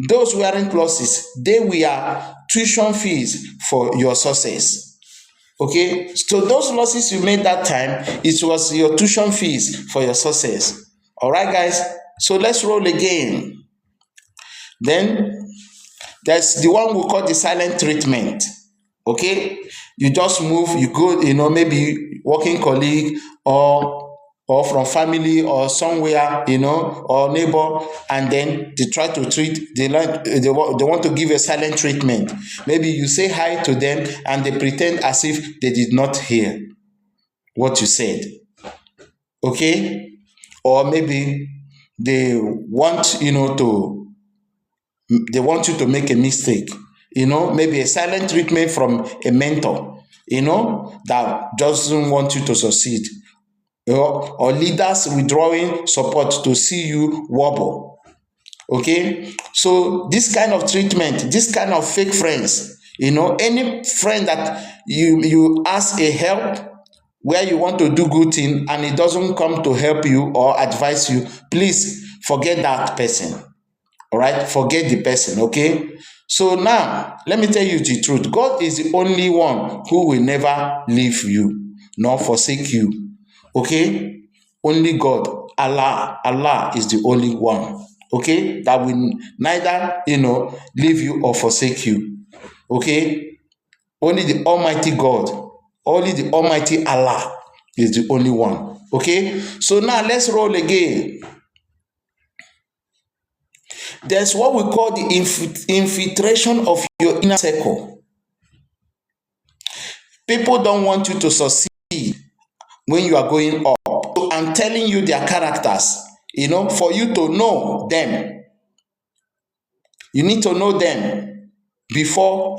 Those weren't losses. They were tuition fees for your success. Okay? So those losses you made that time, it was your tuition fees for your success. All right, guys? So let's roll again. Then there's the one we call the silent treatment. Okay, you just move, you go, maybe working colleague or from family or somewhere, or neighbor, and then they try to treat. They want to give a silent treatment. Maybe you say hi to them and they pretend as if they did not hear what you said. Okay, or maybe they want they want you to make a mistake, maybe a silent treatment from a mentor, that doesn't want you to succeed, or leaders withdrawing support to see you wobble. Okay, so this kind of treatment, this kind of fake friends, any friend that you ask a help where you want to do good thing and it doesn't come to help you or advise you, please forget that person. All right, forget the person. Okay, so now let me tell you the truth. God is the only one who will never leave you nor forsake you. Okay, only God, Allah is the only one. Okay, that will neither leave you or forsake you. Okay, only the Almighty God, only the Almighty Allah is the only one. Okay, so now let's roll again. There's what we call the infiltration of your inner circle. People don't want you to succeed when you are going up. So I'm telling you their characters, for you to know them. You need to know them before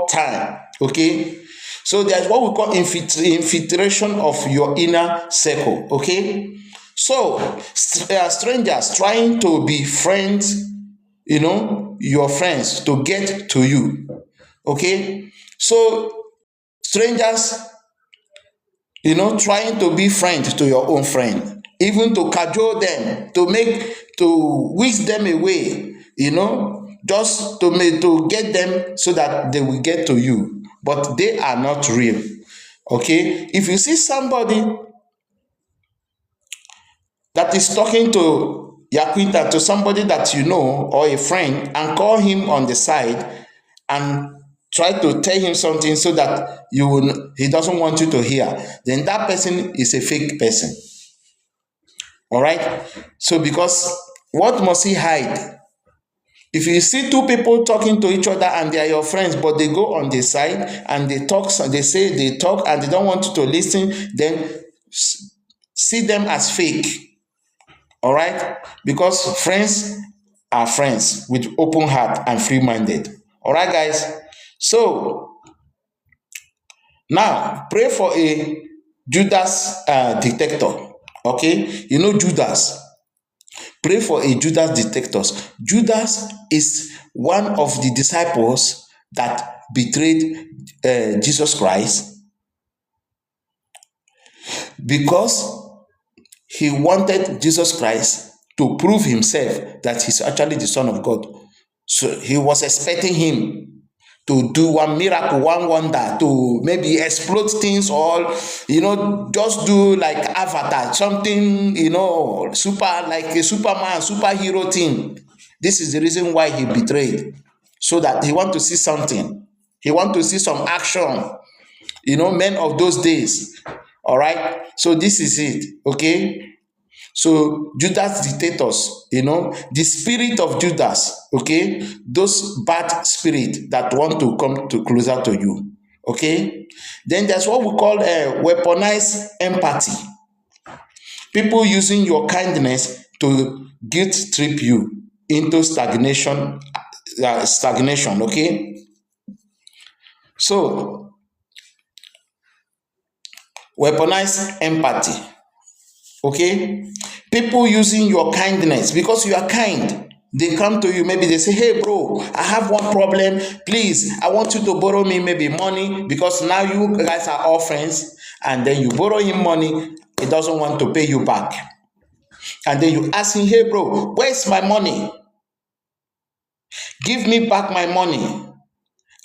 time. Okay. So there's what we call infiltration of your inner circle. Okay. So strangers trying to be friends, your friends to get to you. Okay. So strangers, trying to be friend to your own friend, even to cajole them, to whisk them away, just to get them so that they will get to you, but they are not real. Okay. If you see somebody that is talking to Yaquinta, to somebody that you know or a friend, and call him on the side and try to tell him something so that he doesn't want you to hear, then that person is a fake person. All right. So because what must he hide? If you see two people talking to each other and they are your friends, but they go on the side and they talk, they talk and they don't want you to listen, then see them as fake. All right. Because friends are friends with open heart and free-minded. All right, guys. So now pray for a Judas detector. Okay. Judas. Pray for a Judas detector. Judas is one of the disciples that betrayed Jesus Christ because he wanted Jesus Christ to prove himself that he's actually the Son of God. So he was expecting him to do one miracle, one wonder, to maybe explode things, or just do like Avatar, something, super, like a Superman, superhero thing. This is the reason why he betrayed, so that he want to see something. He want to see some action. Men of those days. All right. So this is it. Okay. So Judas dictators, the spirit of Judas, okay, those bad spirit that want to come to closer to you, okay. Then there's what we call weaponized empathy. People using your kindness to guilt trip you into stagnation, okay. So weaponized empathy. Okay. People using your kindness because you are kind. They come to you, maybe they say, hey bro, I have one problem. Please, I want you to borrow me maybe money, because now you guys are all friends, and then you borrow him money, he doesn't want to pay you back. And then you ask him, hey bro, where's my money? Give me back my money.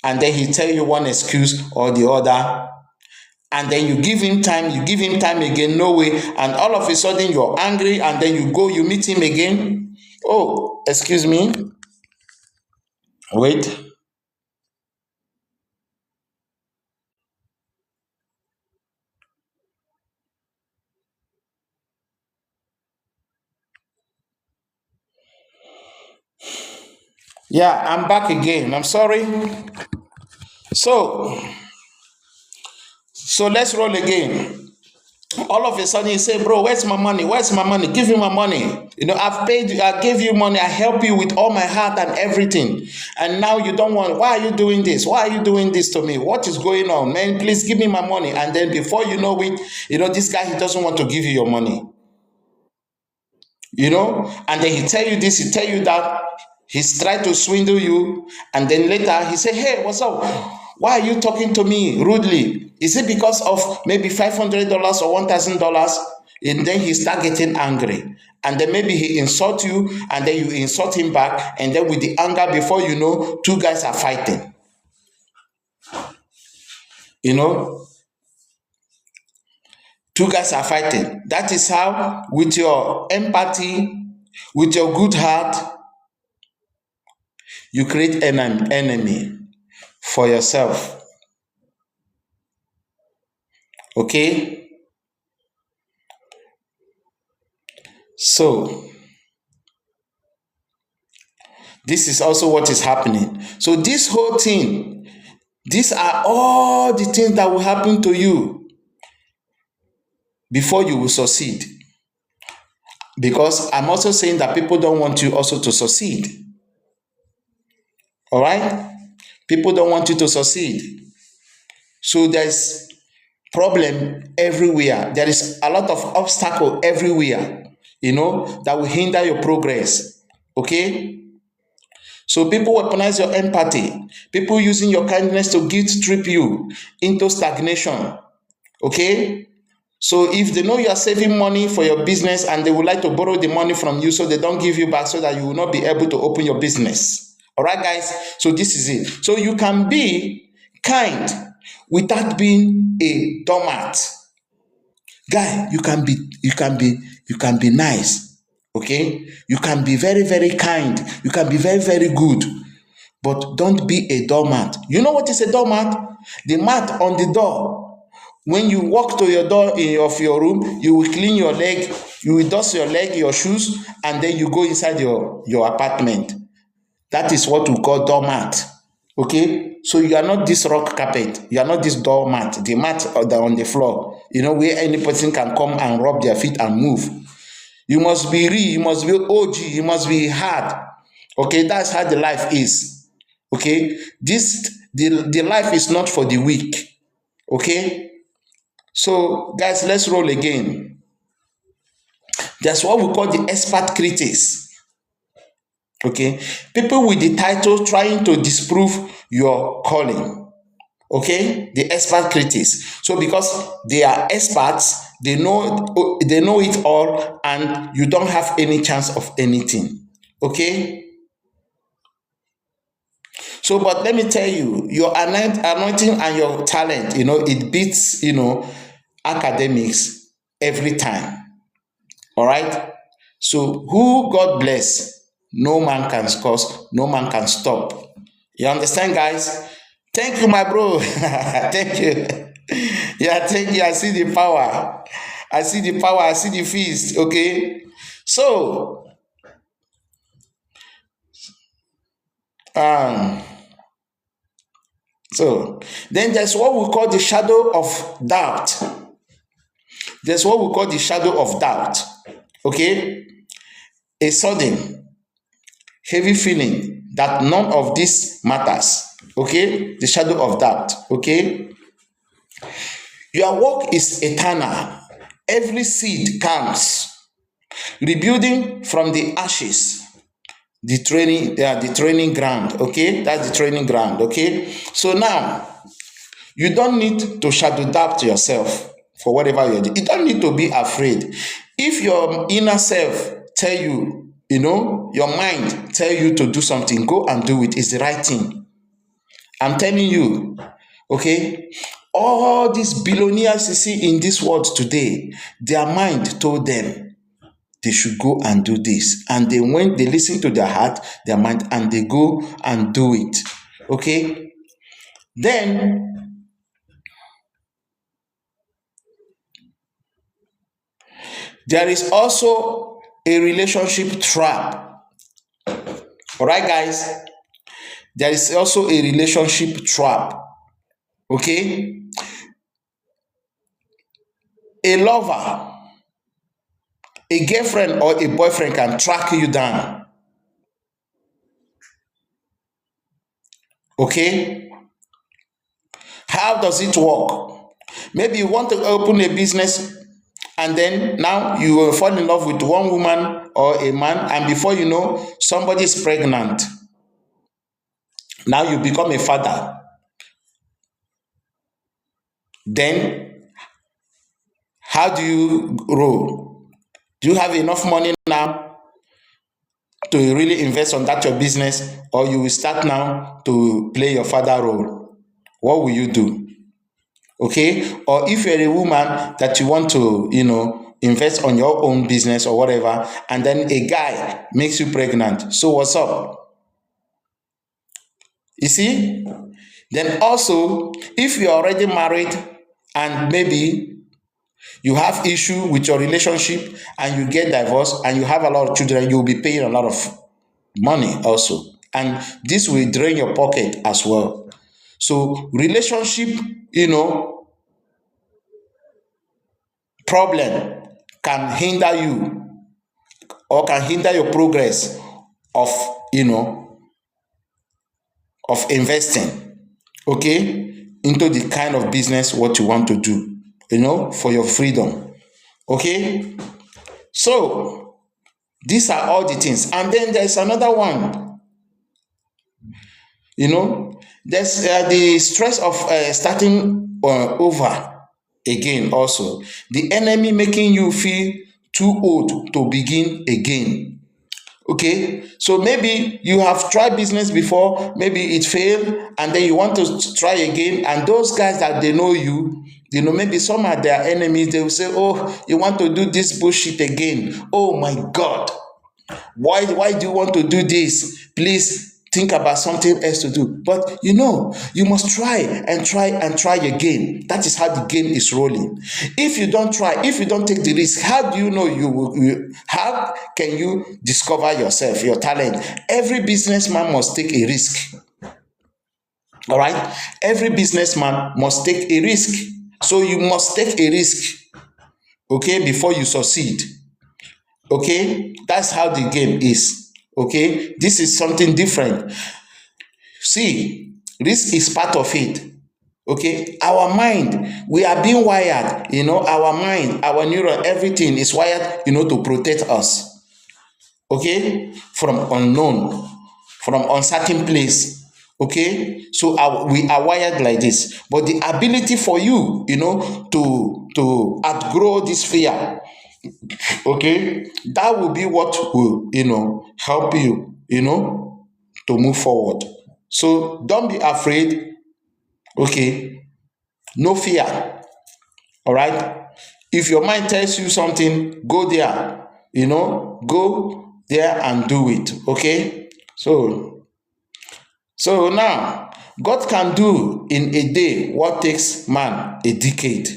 And then he tell you one excuse or the other. And then you give him time again, no way, and all of a sudden you're angry, and then you meet him again. Oh, excuse me. Wait. Yeah, I'm back again. I'm sorry. So let's roll again. All of a sudden you say, bro, where's my money? Where's my money? Give me my money. I've paid you, I gave you money, I help you with all my heart and everything. And now you don't want, why are you doing this? Why are you doing this to me? What is going on? Man, please give me my money. And then before you know it, this guy, he doesn't want to give you your money. And then he tell you this, he tell you that, he's tried to swindle you. And then later he say, hey, what's up? Why are you talking to me rudely? Is it because of maybe $500 or $1,000? And then he start getting angry. And then maybe he insult you, and then you insult him back. And then with the anger, before you know, two guys are fighting. Two guys are fighting. That is how, with your empathy, with your good heart, you create an enemy for yourself. Okay? So This is also what is happening. So this whole thing, these are all the things that will happen to you before you will succeed. Because I'm also saying that people don't want you also to succeed. All right? People don't want you to succeed. So there's problem everywhere. There is a lot of obstacle everywhere, that will hinder your progress. Okay? So people weaponize your empathy. People using your kindness to guilt trip you into stagnation. Okay? So if they know you are saving money for your business and they would like to borrow the money from you so they don't give you back so that you will not be able to open your business. All right, guys? So this is it. So you can be kind without being a doormat. Guy, you can be nice. Okay? You can be very, very kind. You can be very, very good. But don't be a doormat. You know what is a doormat? The mat on the door. When you walk to your door of your room, you will clean your leg, you will dust your leg, your shoes, and then you go inside your apartment. That is what we call doormat. Okay? So you are not this rock carpet. You are not this doormat. The mat on the floor, where any person can come and rub their feet and move. You must be real. You must be OG. You must be hard. Okay? That's how the life is. Okay? The life is not for the weak. Okay? So, guys, let's roll again. That's what we call the expert critics. Okay? People with the title trying to disprove your calling. Okay? The expert critics. So, because they are experts, they know it all, and you don't have any chance of anything. Okay? So, but let me tell you, your anointing and your talent, it beats, academics every time. All right? So, who God bless, no man can cause, no man can stop. You understand, guys? Thank you, my bro. Thank you. Yeah, thank you. I see the power. I see the power. I see the feast. Okay? So, then there's what we call the shadow of doubt. There's what we call the shadow of doubt. Okay? A sudden, heavy feeling that none of this matters. Okay? The shadow of doubt. Okay? Your work is eternal. Every seed counts. Rebuilding from the ashes. The training ground. Okay? That's the training ground. Okay? So now, you don't need to shadow doubt yourself for whatever you're doing. You don't need to be afraid. If your inner self tell you, your mind tell you to do something, go and do it. It's the right thing. I'm telling you, okay? All these billionaires you see in this world today, their mind told them they should go and do this. And they listen to their heart, their mind, and they go and do it. Okay? Then, there is also a relationship trap. All right, guys? There is also a relationship trap. Okay? A lover, a girlfriend or a boyfriend can track you down. Okay? How does it work? Maybe you want to open a business and then now you will fall in love with one woman or a man, and before you know, somebody is pregnant. Now you become a father. Then, how do you roll? Do you have enough money now to really invest on that your business, or you will start now to play your father role? What will you do? Okay? Or if you're a woman that you want to, invest on your own business or whatever, and then a guy makes you pregnant. So what's up? You see? Then also, if you're already married and maybe you have issue with your relationship and you get divorced and you have a lot of children, you'll be paying a lot of money also. and this will drain your pocket as well. So relationship, problem can hinder you or can hinder your progress of of investing, okay, into the kind of business what you want to do, for your freedom. Okay, so these are all the things. And then there's another one, there's the stress of starting over again. Also, the enemy making you feel too old to begin again. Okay, so maybe you have tried business before, maybe it failed, and then you want to try again. And those guys that they know you, maybe some are their enemies. They will say, "Oh, you want to do this bullshit again? Oh my God, why do you want to do this? Please think about something else to do." But you must try and try and try again. That is how the game is rolling. If you don't try, if you don't take the risk, how do you know how can you discover yourself, your talent? Every businessman must take a risk. All right, every businessman must take a risk. So you must take a risk, okay, before you succeed. Okay, that's how the game is. Okay, this is something different. See, risk is part of it. Okay, our mind, we are being wired, our mind, our neuron, everything is wired, to protect us. Okay, from unknown, from uncertain place. Okay, so we are wired like this. But the ability for you, to outgrow this fear, okay, that will be what will help you to move forward. So don't be afraid. Okay, no fear. All right, if your mind tells you something, go there, go there and do it. Okay, so now God can do in a day what takes man a decade.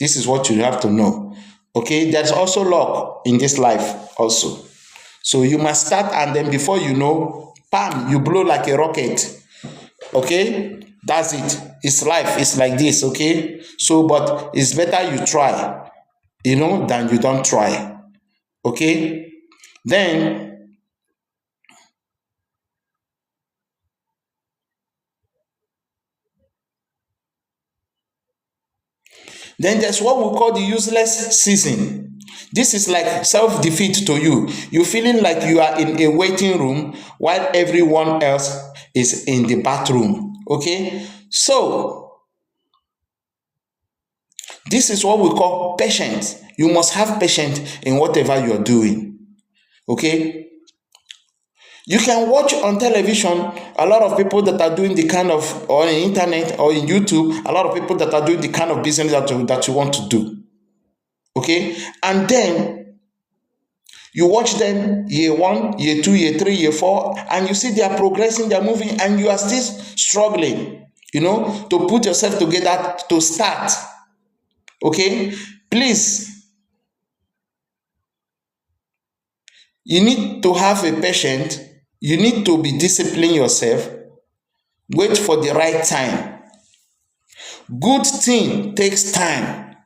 This is what you have to know. Okay, there's also luck in this life also. So you must start, and then before you know, bam, you blow like a rocket. Okay, that's it. It's life. It's like this. Okay, so but it's better you try, than you don't try. Okay, then there's what we call the useless season. This is like self-defeat to you. You're feeling like you are in a waiting room while everyone else is in the bathroom. Okay, so this is what we call patience. You must have patience in whatever you are doing. Okay, you can watch on television a lot of people that are doing the kind of, or on the internet or in YouTube, a lot of people that are doing the kind of business that you want to do. Okay, and then you watch them year 1, year 2, year 3, year 4, and you see they are progressing, they are moving, and you are still struggling, to put yourself together to start. Okay, please, you need to have a patient. You need to be disciplined yourself. Wait for the right time. Good thing takes time.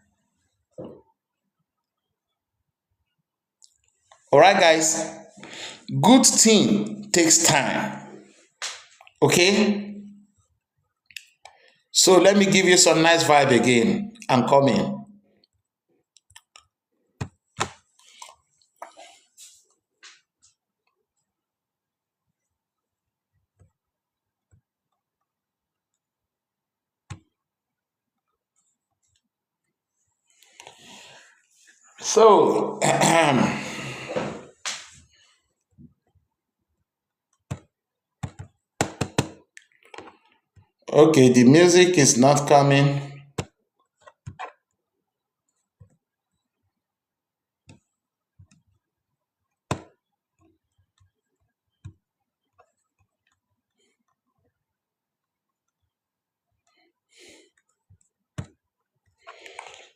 All right, guys. Good thing takes time. Okay. So let me give you some nice vibe again. I'm coming. So okay, the music is not coming.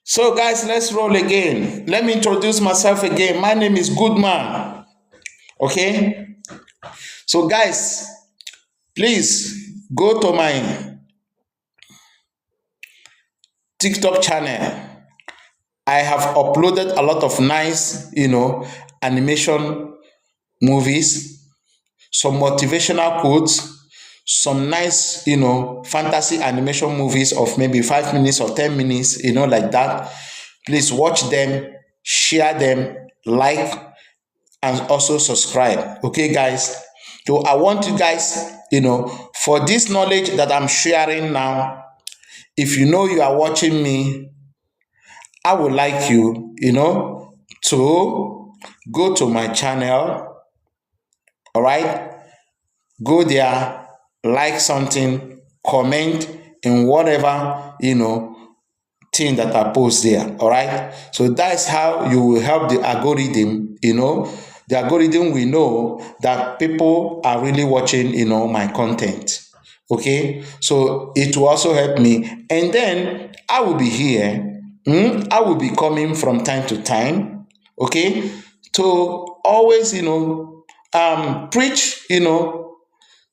So guys, let's roll again. Let me introduce myself again. My name is Goodman. Okay, so guys, Please go to my TikTok channel. I have uploaded a lot of nice, animation movies, some motivational quotes, some nice, fantasy animation movies of maybe 5 minutes or 10 minutes, like that. Please watch them, share them, like, and also subscribe. Okay, guys. So I want you guys, for this knowledge that I'm sharing now, if you know you are watching me, I would like you, to go to my channel. All right. Go there, like something, comment in whatever, thing that I post there. All right. So that's how you will help the algorithm, the algorithm will know that people are really watching, my content. Okay. So it will also help me. And then I will be here. I will be coming from time to time. Okay. To always, preach,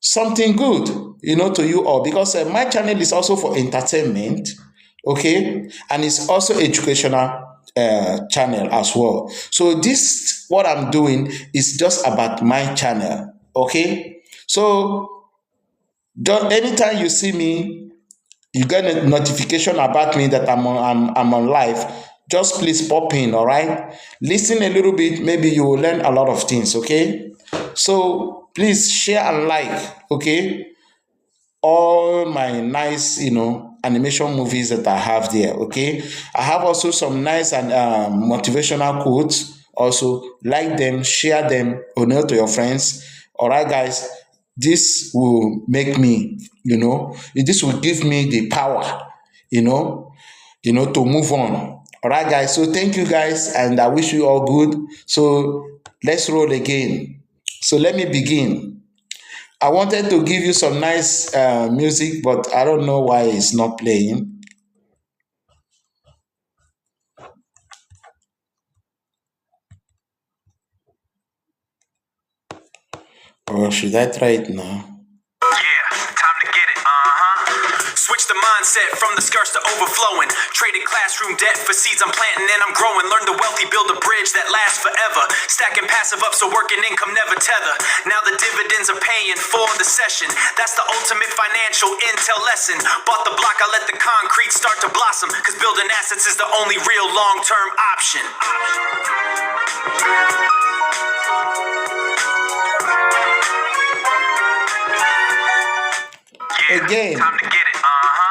something good, to you all, because my channel is also for entertainment, okay, and it's also educational channel as well. So this what I'm doing is just about my channel, okay. So anytime you see me, you get a notification about me that I'm on live. Just please pop in, all right. Listen a little bit, maybe you will learn a lot of things, okay. So please share and like, okay, all my nice, animation movies that I have there, okay. I have also some nice and motivational quotes. Also, like them, share them, to your friends. All right, guys. This will make me, this will give me the power, to move on. All right, guys. So thank you, guys, and I wish you all good. So let's roll again. So let me begin. I wanted to give you some nice music, but I don't know why it's not playing. Or should I try it now? Yeah, time to get it. Switch the mindset from the skirts to overflowing. Traded classroom debt for seeds I'm planting and I'm growing. Learn the wealthy, build a bridge that lasts forever. Stacking passive up so working income never tether. Now the dividends are paying for the session. That's the ultimate financial intel lesson. Bought the block, I let the concrete start to blossom. Cause building assets is the only real long-term option. Yeah, Again. time to get it.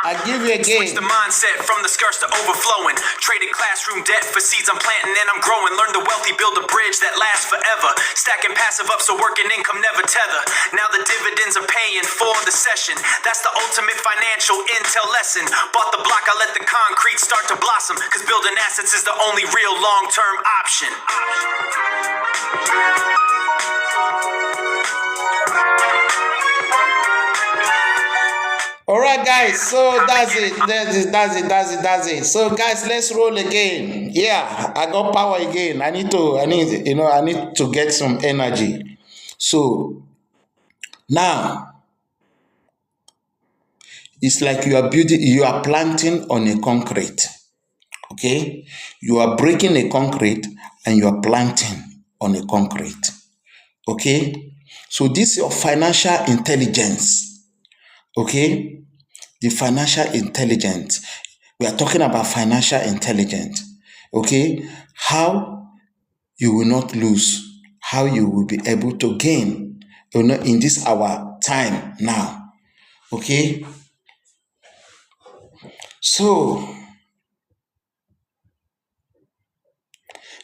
I give you Switch again. the mindset from the skirts to overflowing. Traded classroom debt for seeds I'm planting and I'm growing. Learn the wealthy, build a bridge that lasts forever. Stacking passive up so working income never tether. Now the dividends are paying for the session. That's the ultimate financial intel lesson. Bought the block, I let the concrete start to blossom. Cause building assets is the only real long-term option. All right, guys. So that's it. That's it. So, guys, let's roll again. Yeah, I got power again. I need to get some energy. So now it's like you are planting on a concrete. Okay, you are breaking a concrete and you are planting on a concrete. Okay, so this is your financial intelligence. Okay, the financial intelligence. We are talking about financial intelligence. Okay, how you will not lose, how you will be able to gain, in this our time now. Okay, so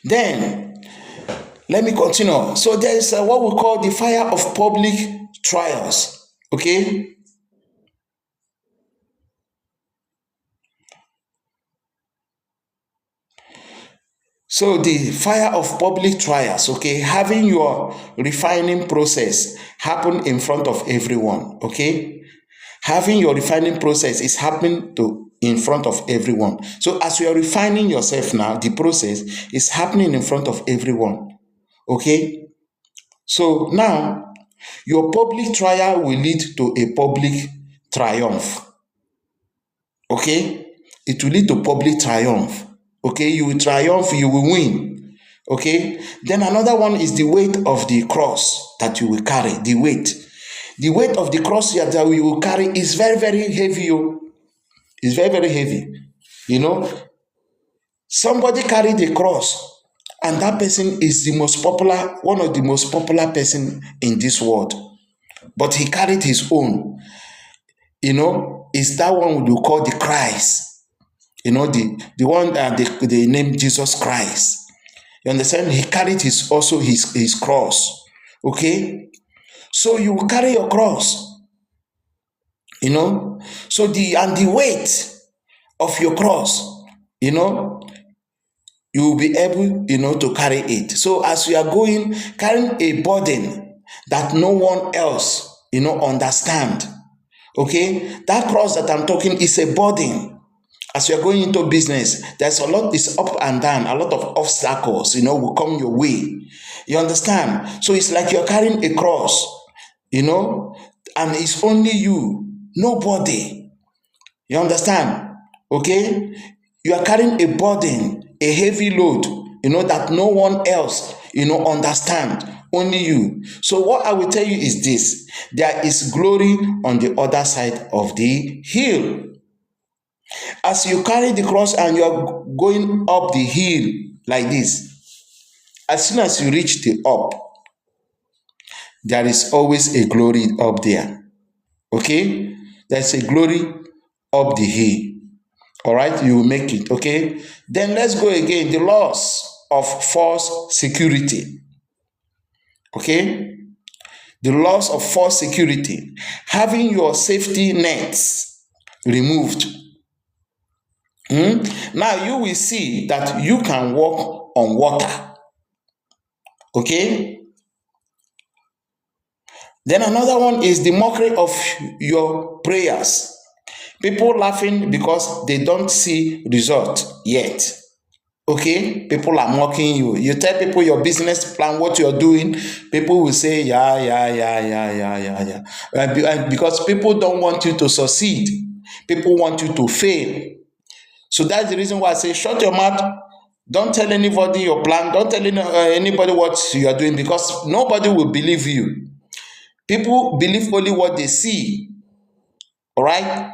then let me continue. So there is what we call the fire of public trials. Okay, so the fire of public trials, okay, having your refining process happen in front of everyone, okay? Having your refining process is happening in front of everyone. So as you are refining yourself now, the process is happening in front of everyone, okay? So now Your public trial will lead to a public triumph. Okay? It will lead to public triumph. Okay? You will triumph, you will win. Okay? Then another one is the weight of the cross that you will carry. The weight. The weight of the cross that you will carry is very, very heavy. It's very, very heavy. You know, somebody carried a cross, and that person is the most popular, one of the most popular person in this world. But he carried his own. You know, is that one you call the Christ? You know, the one that they named Jesus Christ. You understand? He carried his cross. Okay? So you will carry your cross. You know? So the weight of your cross, you know, you will be able, you know, to carry it. So as you are going, carrying a burden that no one else, you know, understand. Okay? That cross that I'm talking is a burden. As you are going into business, there's a lot, is up and down, a lot of obstacles, you know, will come your way. You understand? So it's like you're carrying a cross, you know, and it's only you, nobody. You understand? Okay? You are carrying a burden, a heavy load, you know, that no one else, you know, understand. Only you. So what I will tell you is this: there is glory on the other side of the hill. As you carry the cross and you are going up the hill like this, as soon as you reach the up, there is always a glory up there. Okay? There's a glory up the hill. All right? You will make it. Okay? Then let's go again. The loss of false security. Okay? The loss of false security. Having your safety nets removed. Now you will see that you can walk on water. Okay? Then another one is the mockery of your prayers. People laughing because they don't see result yet. Okay? People are mocking you. You tell people your business plan, what you're doing, people will say, yeah. And because people don't want you to succeed. People want you to fail. So that's the reason why I say, shut your mouth. Don't tell anybody your plan. Don't tell anybody what you are doing, because nobody will believe you. People believe only what they see. All right?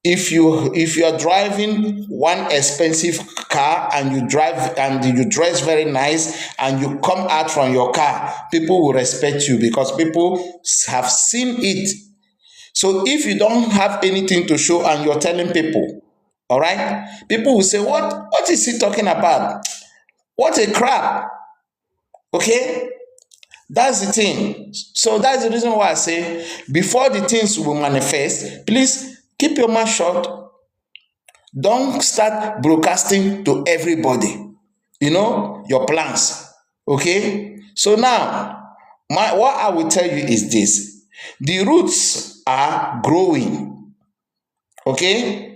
If you are driving one expensive car and you drive and you dress very nice and you come out from your car, people will respect you because people have seen it. So if you don't have anything to show and you're telling people, all right, people will say, what is he talking about? What a crap. Okay? That's the thing. So that's the reason why I say, before the things will manifest, please keep your mouth shut. Don't start broadcasting to everybody, you know, your plans. Okay? So now, what I will tell you is this. The roots are growing. Okay?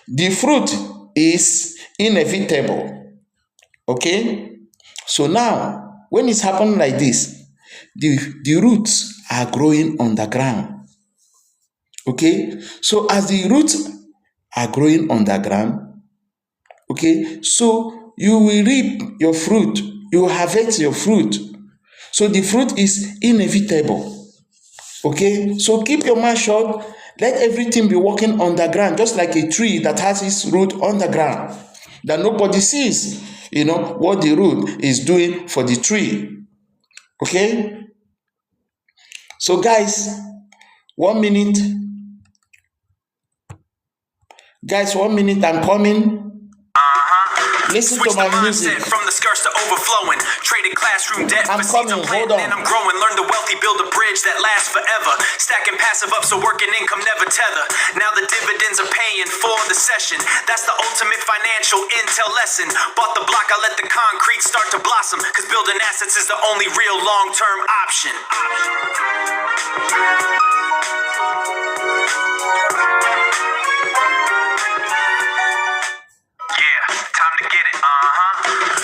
The fruit is inevitable. Okay? So now, when it's happening like this, the roots are growing on the ground. Okay? So as the roots are growing on the ground, okay, so you will reap your fruit. You will harvest your fruit. So the fruit is inevitable. Okay? So keep your mouth shut. Let everything be working on the ground, just like a tree that has its root on the ground, that nobody sees, you know, what the root is doing for the tree. Okay? So guys, 1 minute. Guys, 1 minute, I'm coming. Listen Switch to my the mindset music. from the skirts to overflowing. Traded classroom debt I'm for seeds coming, I'm hold planting on. and I'm growing. Learn the wealthy, build a bridge that lasts forever. Stacking passive up so working income never tether. Now the dividends are paying for the session. That's the ultimate financial intel lesson. Bought the block, I let the concrete start to blossom. Cause building assets is the only real long-term option. Yeah, time to get it.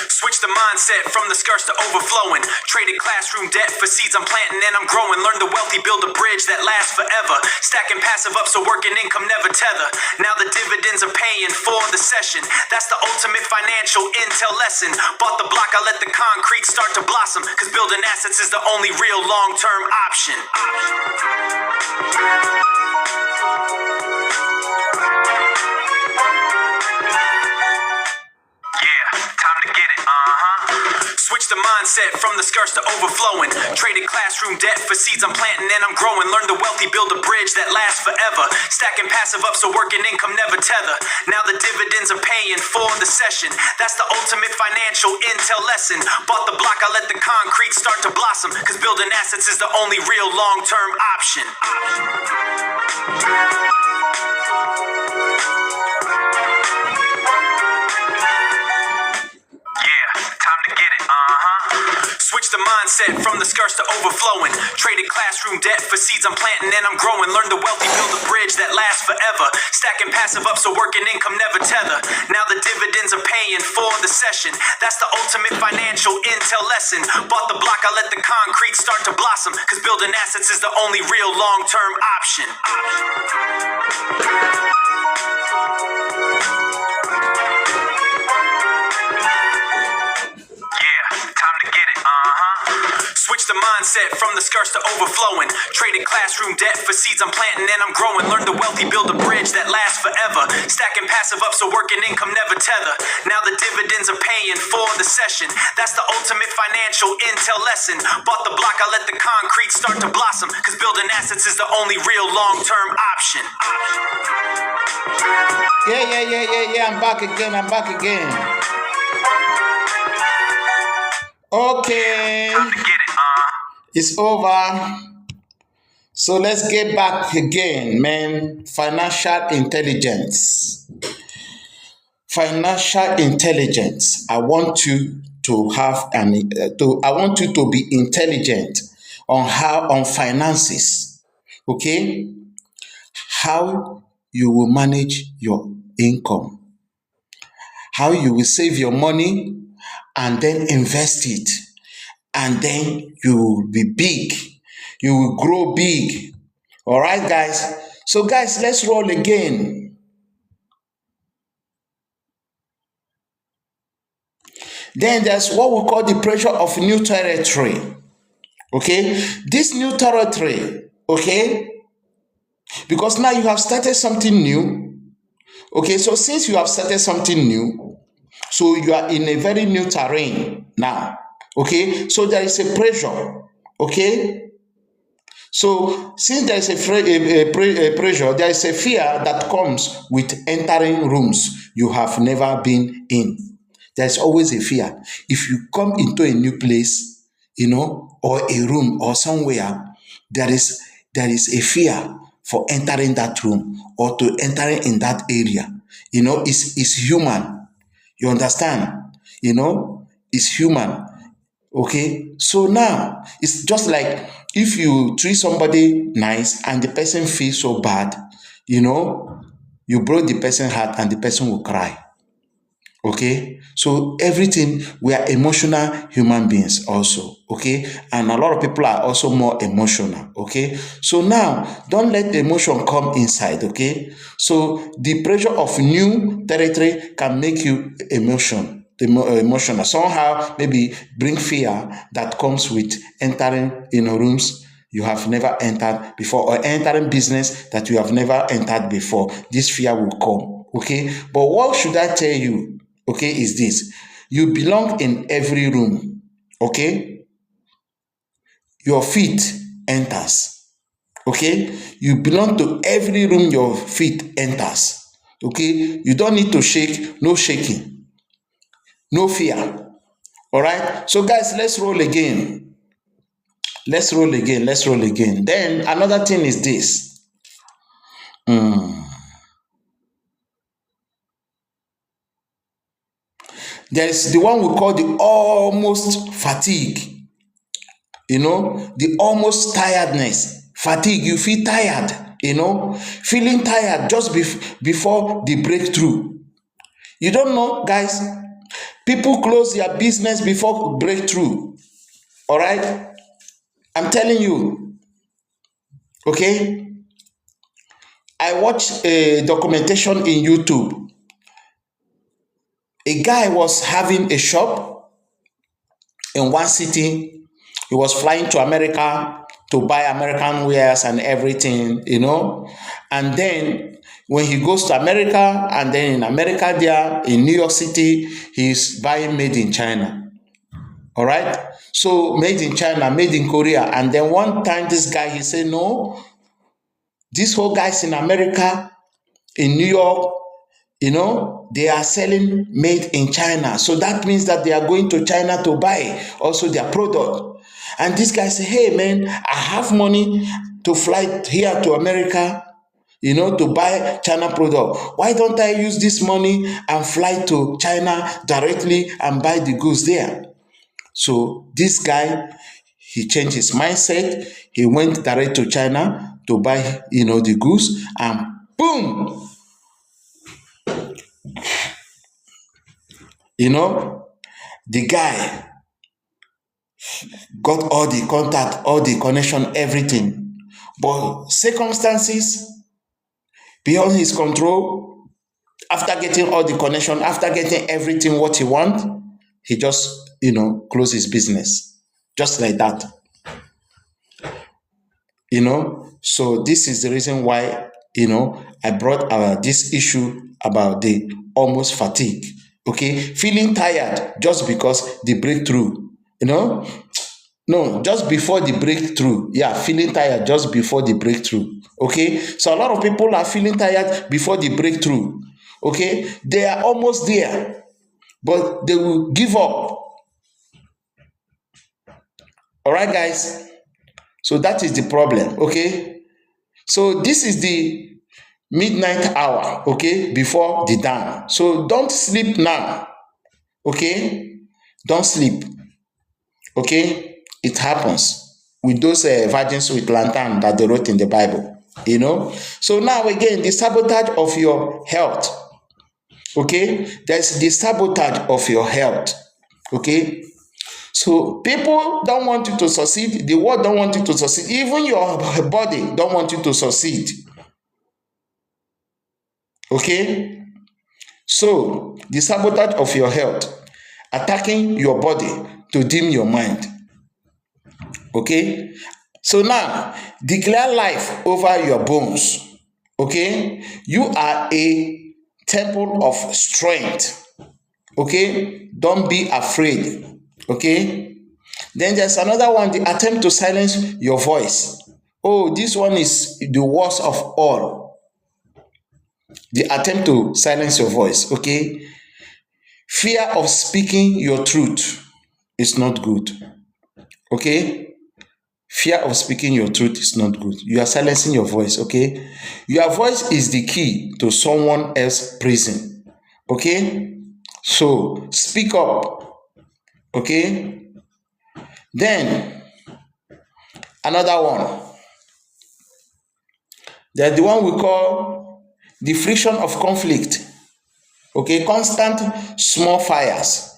Switch Switch the mindset from the skirts to overflowing. Traded classroom debt for seeds I'm planting and I'm growing. Learn the wealthy, build a bridge that lasts forever. Stacking passive up so working income never tether. Now the dividends are paying for the session. That's the ultimate financial intel lesson. Bought the block, I let the concrete start to blossom. Cause building assets is the only real long-term option. Time to get it, Switch the mindset from the skirts to overflowing. Traded classroom debt for seeds I'm planting and I'm growing. Learn the wealthy, build a bridge that lasts forever. Stacking passive up so working income never tether. Now the dividends are paying for the session. That's the ultimate financial intel lesson. Bought the block, I let the concrete start to blossom. Cause building assets is the only real long-term option. Time to get it, Switch the mindset from the skirts to overflowing. Traded classroom debt for seeds I'm planting and I'm growing. Learn the wealthy, build a bridge that lasts forever. Stacking passive up so working income never tether. Now the dividends are paying for the session. That's the ultimate financial intel lesson. Bought the block, I let the concrete start to blossom. Cause building assets is the only real long-term option. Time to get it, Switch the mindset from the skirts to overflowing. Traded classroom debt for seeds I'm planting and I'm growing. Learn the wealthy, build a bridge that lasts forever. Stacking passive up so working income never tether. Now the dividends are paying for the session. That's the ultimate financial intel lesson. Bought the block, I let the concrete start to blossom. Cause building assets is the only real long-term option. Yeah. I'm back again. Okay. Time to get it, It's over. So let's get back again, man. Financial intelligence. I want you to have I want you to be intelligent on finances. Okay? How you will manage your income. How you will save your money and then invest it. And then you will be big. You will grow big. All right, guys? So, guys, let's roll again. Then there's what we call the pressure of new territory. Okay? This new territory, okay? Because now you have started something new. Okay, so since you have started something new, so you are in a very new terrain now. Okay, so there is a pressure. Okay, so since there is a pressure, there is a fear that comes with entering rooms you have never been in. There is always a fear. If you come into a new place, or a room or somewhere, there is a fear for entering that room or to entering in that area. It's human. You understand? It's human. Okay? So now, it's just like if you treat somebody nice and the person feels so bad, you broke the person's heart and the person will cry. Okay? So everything, we are emotional human beings also. Okay? And a lot of people are also more emotional. Okay? So now, don't let the emotion come inside. Okay? So the pressure of new territory can make you emotional. Somehow, maybe bring fear that comes with entering rooms you have never entered before, or entering business that you have never entered before. This fear will come. Okay? But what should I tell you? Okay, is this. You belong in every room. Okay? Your feet enters. Okay? You belong to every room your feet enters. Okay? You don't need to shake. No shaking. No fear. All right? So guys, let's roll again. Let's roll again. Then another thing is this. There is the one we call the almost fatigue. The almost tiredness. Fatigue, you feel tired, feeling tired just before the breakthrough. You don't know, guys, People close their business before breakthrough. All right? I'm telling you, okay? I watched a documentation in YouTube. A guy was having a shop in one city. He was flying to America to buy American wares and everything, And then when he goes to America, and then in America there, in New York City, he's buying made in China. All right? So made in China, made in Korea. And then one time this guy, he said, no, these whole guys in America, in New York, they are selling made in China. So that means that they are going to China to buy also their product. And this guy said, hey man, I have money to fly here to America, to buy China product. Why don't I use this money and fly to China directly and buy the goods there? So this guy, he changed his mindset. He went direct to China to buy, the goods, and boom, the guy got all the contact, all the connection, everything. But circumstances beyond his control, after getting all the connection, after getting everything what he wants, he just, close his business. Just like that. So this is the reason why, I brought this issue about the almost fatigue. Okay, feeling tired just because the breakthrough, no, just before the breakthrough. Yeah, feeling tired just before the breakthrough. Okay, so a lot of people are feeling tired before the breakthrough. Okay, they are almost there, but they will give up. All right, guys. So that is the problem. Okay, so this is the midnight hour, okay, before the dawn. So don't sleep now. Okay, don't sleep. Okay, it happens with those virgins with lantern that they wrote in the Bible. So now again, the sabotage of your health. Okay, there's the sabotage of your health. Okay, so people don't want you to succeed. The world don't want you to succeed. Even your body don't want you to succeed. Okay, so the sabotage of your health, attacking your body to dim your mind. Okay, so now declare life over your bones. Okay, you are a temple of strength. Okay, don't be afraid. Okay, then there's another one, the attempt to silence your voice. Oh, this one is the worst of all. The attempt to silence your voice. Okay, fear of speaking your truth is not good. Okay, fear of speaking your truth is not good. You are silencing your voice. Okay, your voice is the key to someone else's prison. Okay, so speak up. Okay, then another one, there's the one we call the friction of conflict. Okay, constant small fires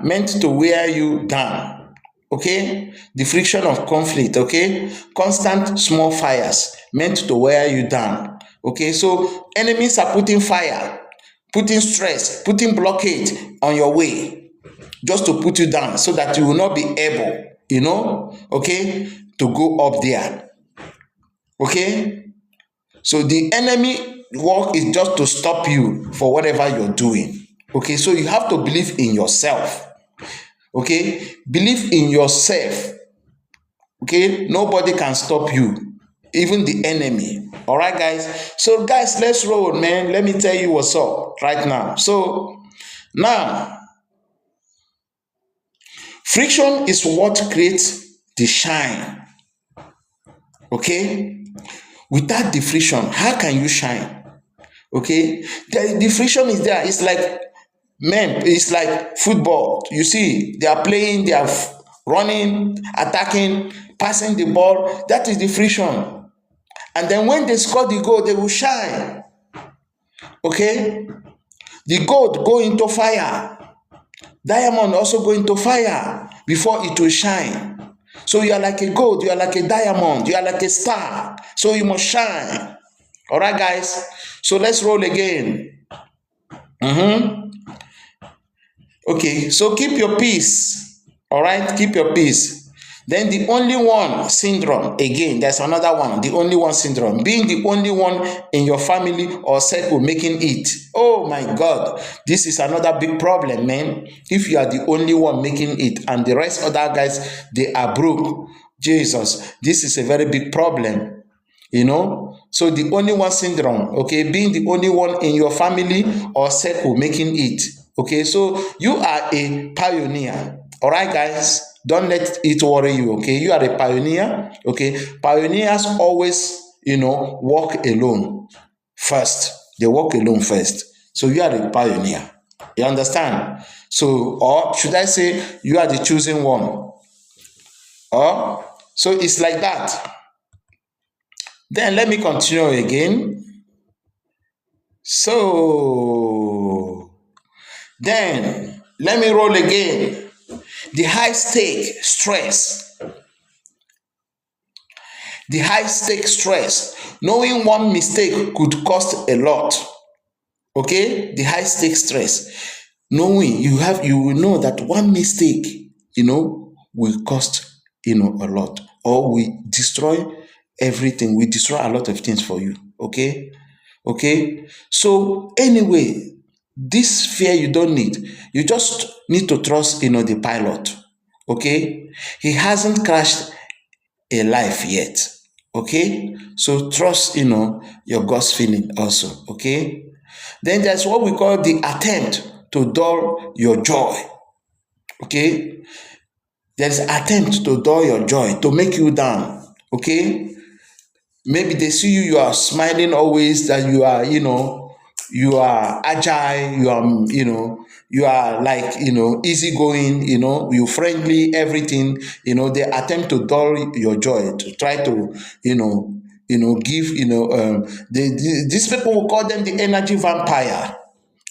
meant to wear you down. Okay, the friction of conflict. Okay, constant small fires meant to wear you down. Okay, so enemies are putting fire, putting stress, putting blockade on your way, just to put you down so that you will not be able, okay, to go up there. Okay, so the enemy work is just to stop you for whatever you're doing. Okay, so you have to believe in yourself. Okay, believe in yourself. Okay, nobody can stop you, even the enemy. All right, guys. So guys, let's roll, man. Let me tell you what's up right now. So now, friction is what creates the shine. Okay, without the friction, how can you shine? Okay, the friction is there. It's like, men, it's like football. You see, they are playing, they are running, attacking, passing the ball. That is the friction. And then when they score the goal, they will shine. Okay, the gold go into fire. Diamond also go into fire before it will shine. So you are like a gold, you are like a diamond, you are like a star. So you must shine. All right, guys. So let's roll again. Okay, so keep your peace. All right, keep your peace. Then the only one syndrome, again, there's another one, the only one syndrome, being the only one in your family or circle making it. Oh my God, this is another big problem, man. If you are the only one making it and the rest other guys, they are broke. Jesus, this is a very big problem, you know. So the only one syndrome, okay, being the only one in your family or circle making it. Okay, so you are a pioneer. All right, guys, don't let it worry you. Okay, you are a pioneer. Okay, pioneers always, walk alone first. They walk alone first. So you are a pioneer. You understand? So, or should I say, you are the chosen one? Or so it's like that. Then let me continue again. So then let me roll again. The high stake stress. The high stake stress. Knowing one mistake could cost a lot. Okay? The high stake stress. Knowing you will know that one mistake, will cost, a lot. Or we destroy everything. We destroy a lot of things for you. Okay? Okay? So anyway, this fear you don't need. You just need to trust, the pilot. Okay? He hasn't crashed a life yet. Okay? So trust, your God's feeling also. Okay? Then there's what we call the attempt to dull your joy. Okay? There's attempt to dull your joy, to make you down. Okay? Maybe they see you are smiling always, that you are, you are agile, you are like, easygoing, you friendly, everything, they attempt to dull your joy, to try to, give, these people will call them the energy vampire.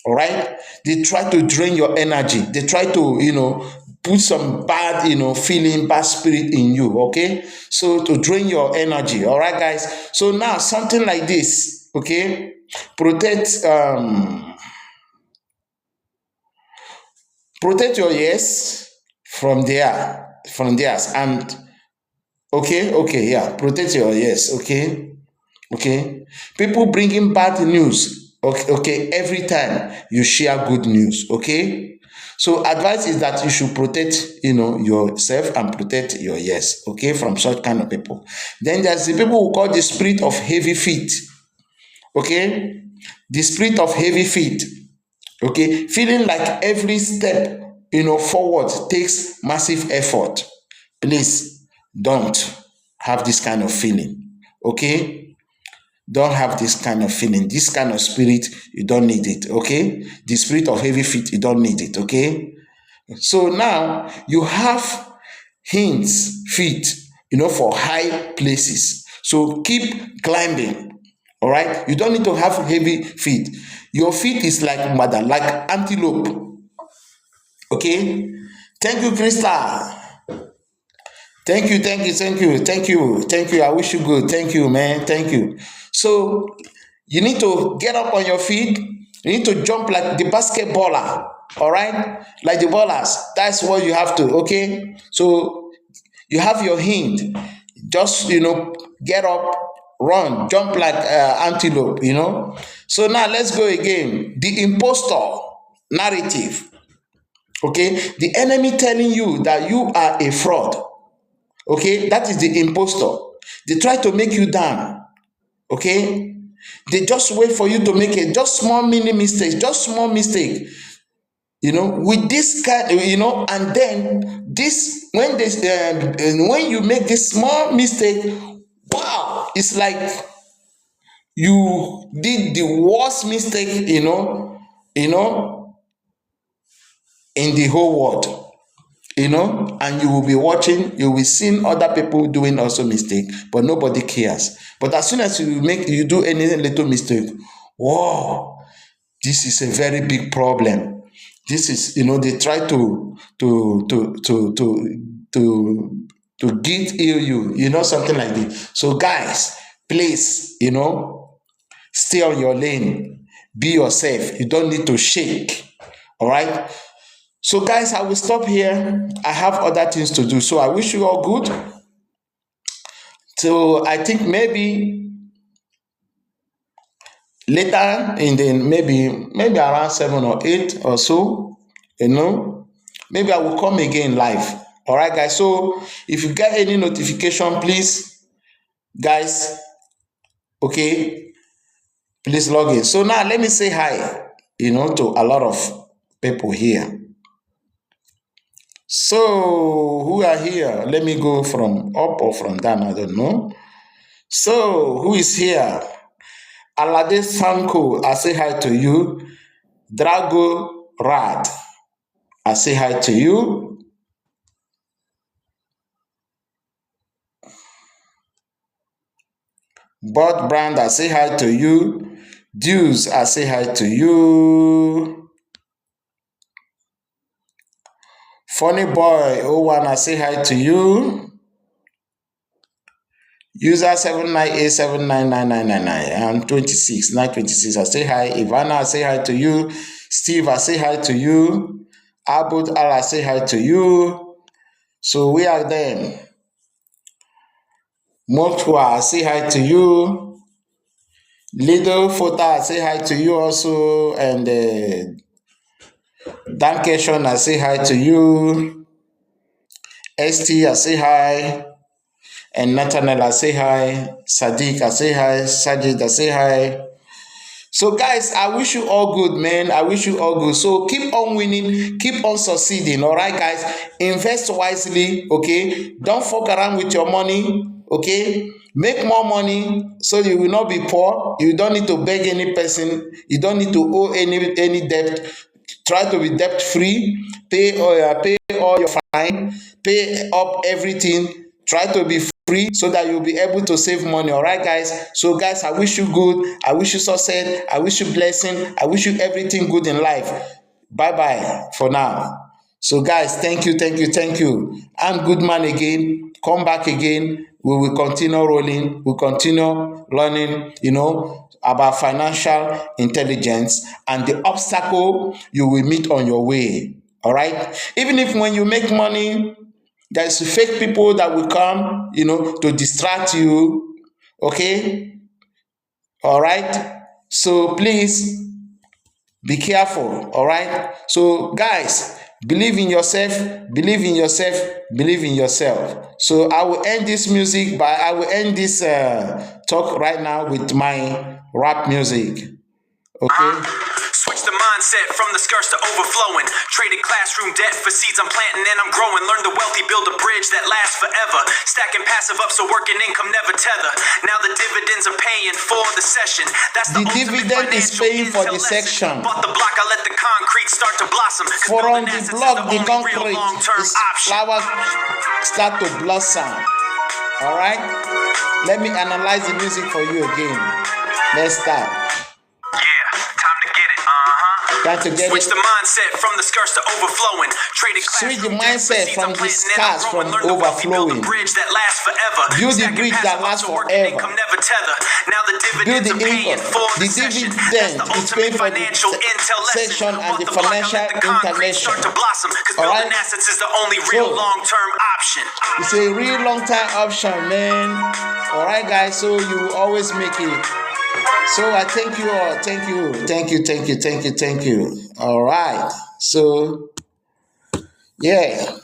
All right? They try to drain your energy. They try to, put some bad, feeling, bad spirit in you. Okay? So to drain your energy. All right, guys? So now something like this, okay? Protect your ears from theirs. And okay, yeah, protect your ears. Okay, people bringing bad news, okay, every time you share good news. Okay, so advice is that you should protect, yourself and protect your ears, okay, from such kind of people. Then there's the people who call the spirit of heavy feet. Okay, the spirit of heavy feet. Okay, feeling like every step, forward takes massive effort. Please don't have this kind of feeling. Okay, don't have this kind of feeling. This kind of spirit, you don't need it. Okay, the spirit of heavy feet, you don't need it. Okay, so now you have feet, for high places. So keep climbing. All right, you don't need to have heavy feet. Your feet is like mother, like antelope. Okay, thank you, Krista. Thank you. I wish you good. Thank you, man. Thank you. So you need to get up on your feet. You need to jump like the basketballer. All right, like the ballers. That's what you have to. Okay, so you have your hand. Just get up, run, jump like antelope. So now let's go again. The impostor narrative. Okay, the enemy telling you that you are a fraud. Okay, that is the impostor. They try to make you down. Okay, they just wait for you to make a just small mini mistake, just small mistake. With this kind, and then this when you make this small mistake, wow, it's like you did the worst mistake, in the whole world. And you will be watching, you will see other people doing also mistake, but nobody cares. But as soon as you do any little mistake, whoa, this is a very big problem. This is, they try to guilt you, something like this. So guys, please, stay on your lane, be yourself. You don't need to shake. All right. So guys, I will stop here. I have other things to do. So I wish you all good. So I think maybe later in the maybe around 7 or 8 or so, maybe I will come again live. All right, guys. So if you get any notification, please, guys, okay, please log in. So now let me say hi, to a lot of people here. So who are here? Let me go from up or from down. I don't know. So who is here? Alade Sanko, I say hi to you. Drago Rad, I say hi to you. Bud Brand, I say hi to you. Deuce, I say hi to you. Funny Boy 01, I say hi to you. User 798799999 and 926, I say hi. Ivana, I say hi to you. Steve, I say hi to you. Abud Al, I say hi to you. So we are them. Mokwa, I say hi to you. Little Fota, I say hi to you also. And Dankeshon, I say hi to you. ST, I say hi. And Nathaniel, I say hi. Sadiq, I say hi. Sajid, I say hi. So guys, I wish you all good, man. I wish you all good. So keep on winning, keep on succeeding. All right, guys. Invest wisely, okay? Don't fuck around with your money, okay? Make more money so you will not be poor. You don't need to beg any person. You don't need to owe any debt. Try to be debt free. Pay all your fine. Pay up everything. Try to be free so that you'll be able to save money. All right, guys. So guys, I wish you good. I wish you success. I wish you blessing. I wish you everything good in life. Bye bye for now. So guys, thank you. I'm Goodman again. Come back again. We will continue rolling. We'll continue learning, about financial intelligence and the obstacle you will meet on your way. All right. Even if when you make money, there's fake people that will come, to distract you. Okay? All right? So please be careful. All right? So guys, believe in yourself. So I will end this talk right now with my rap music. Okay? Switch the mindset from the skirts to overflowing. Traded classroom debt for seeds I'm planting and I'm growing. Learn the wealthy, build a bridge that lasts forever. Stacking passive up so working income never tether. Now the dividends are paying for the session. That's the dividend is paying for the section. Bought the block, I let the concrete start to blossom. For on the block, the concrete, flowers start to blossom. All right? Let me analyze the music for you again. Let's start. Switch the mindset from the skirts to overflowing. Switch the mindset from the scars from overflowing. Bridge that lasts forever. Build the bridge that lasts forever. Now the dividends are paying for the session. Is paying for the section and the financial intellectual. All right. Assets is the only real long-term option. It's a real long-term option, man. All right, guys. So you always make it. So I thank you all. Thank you. All right. So, yeah.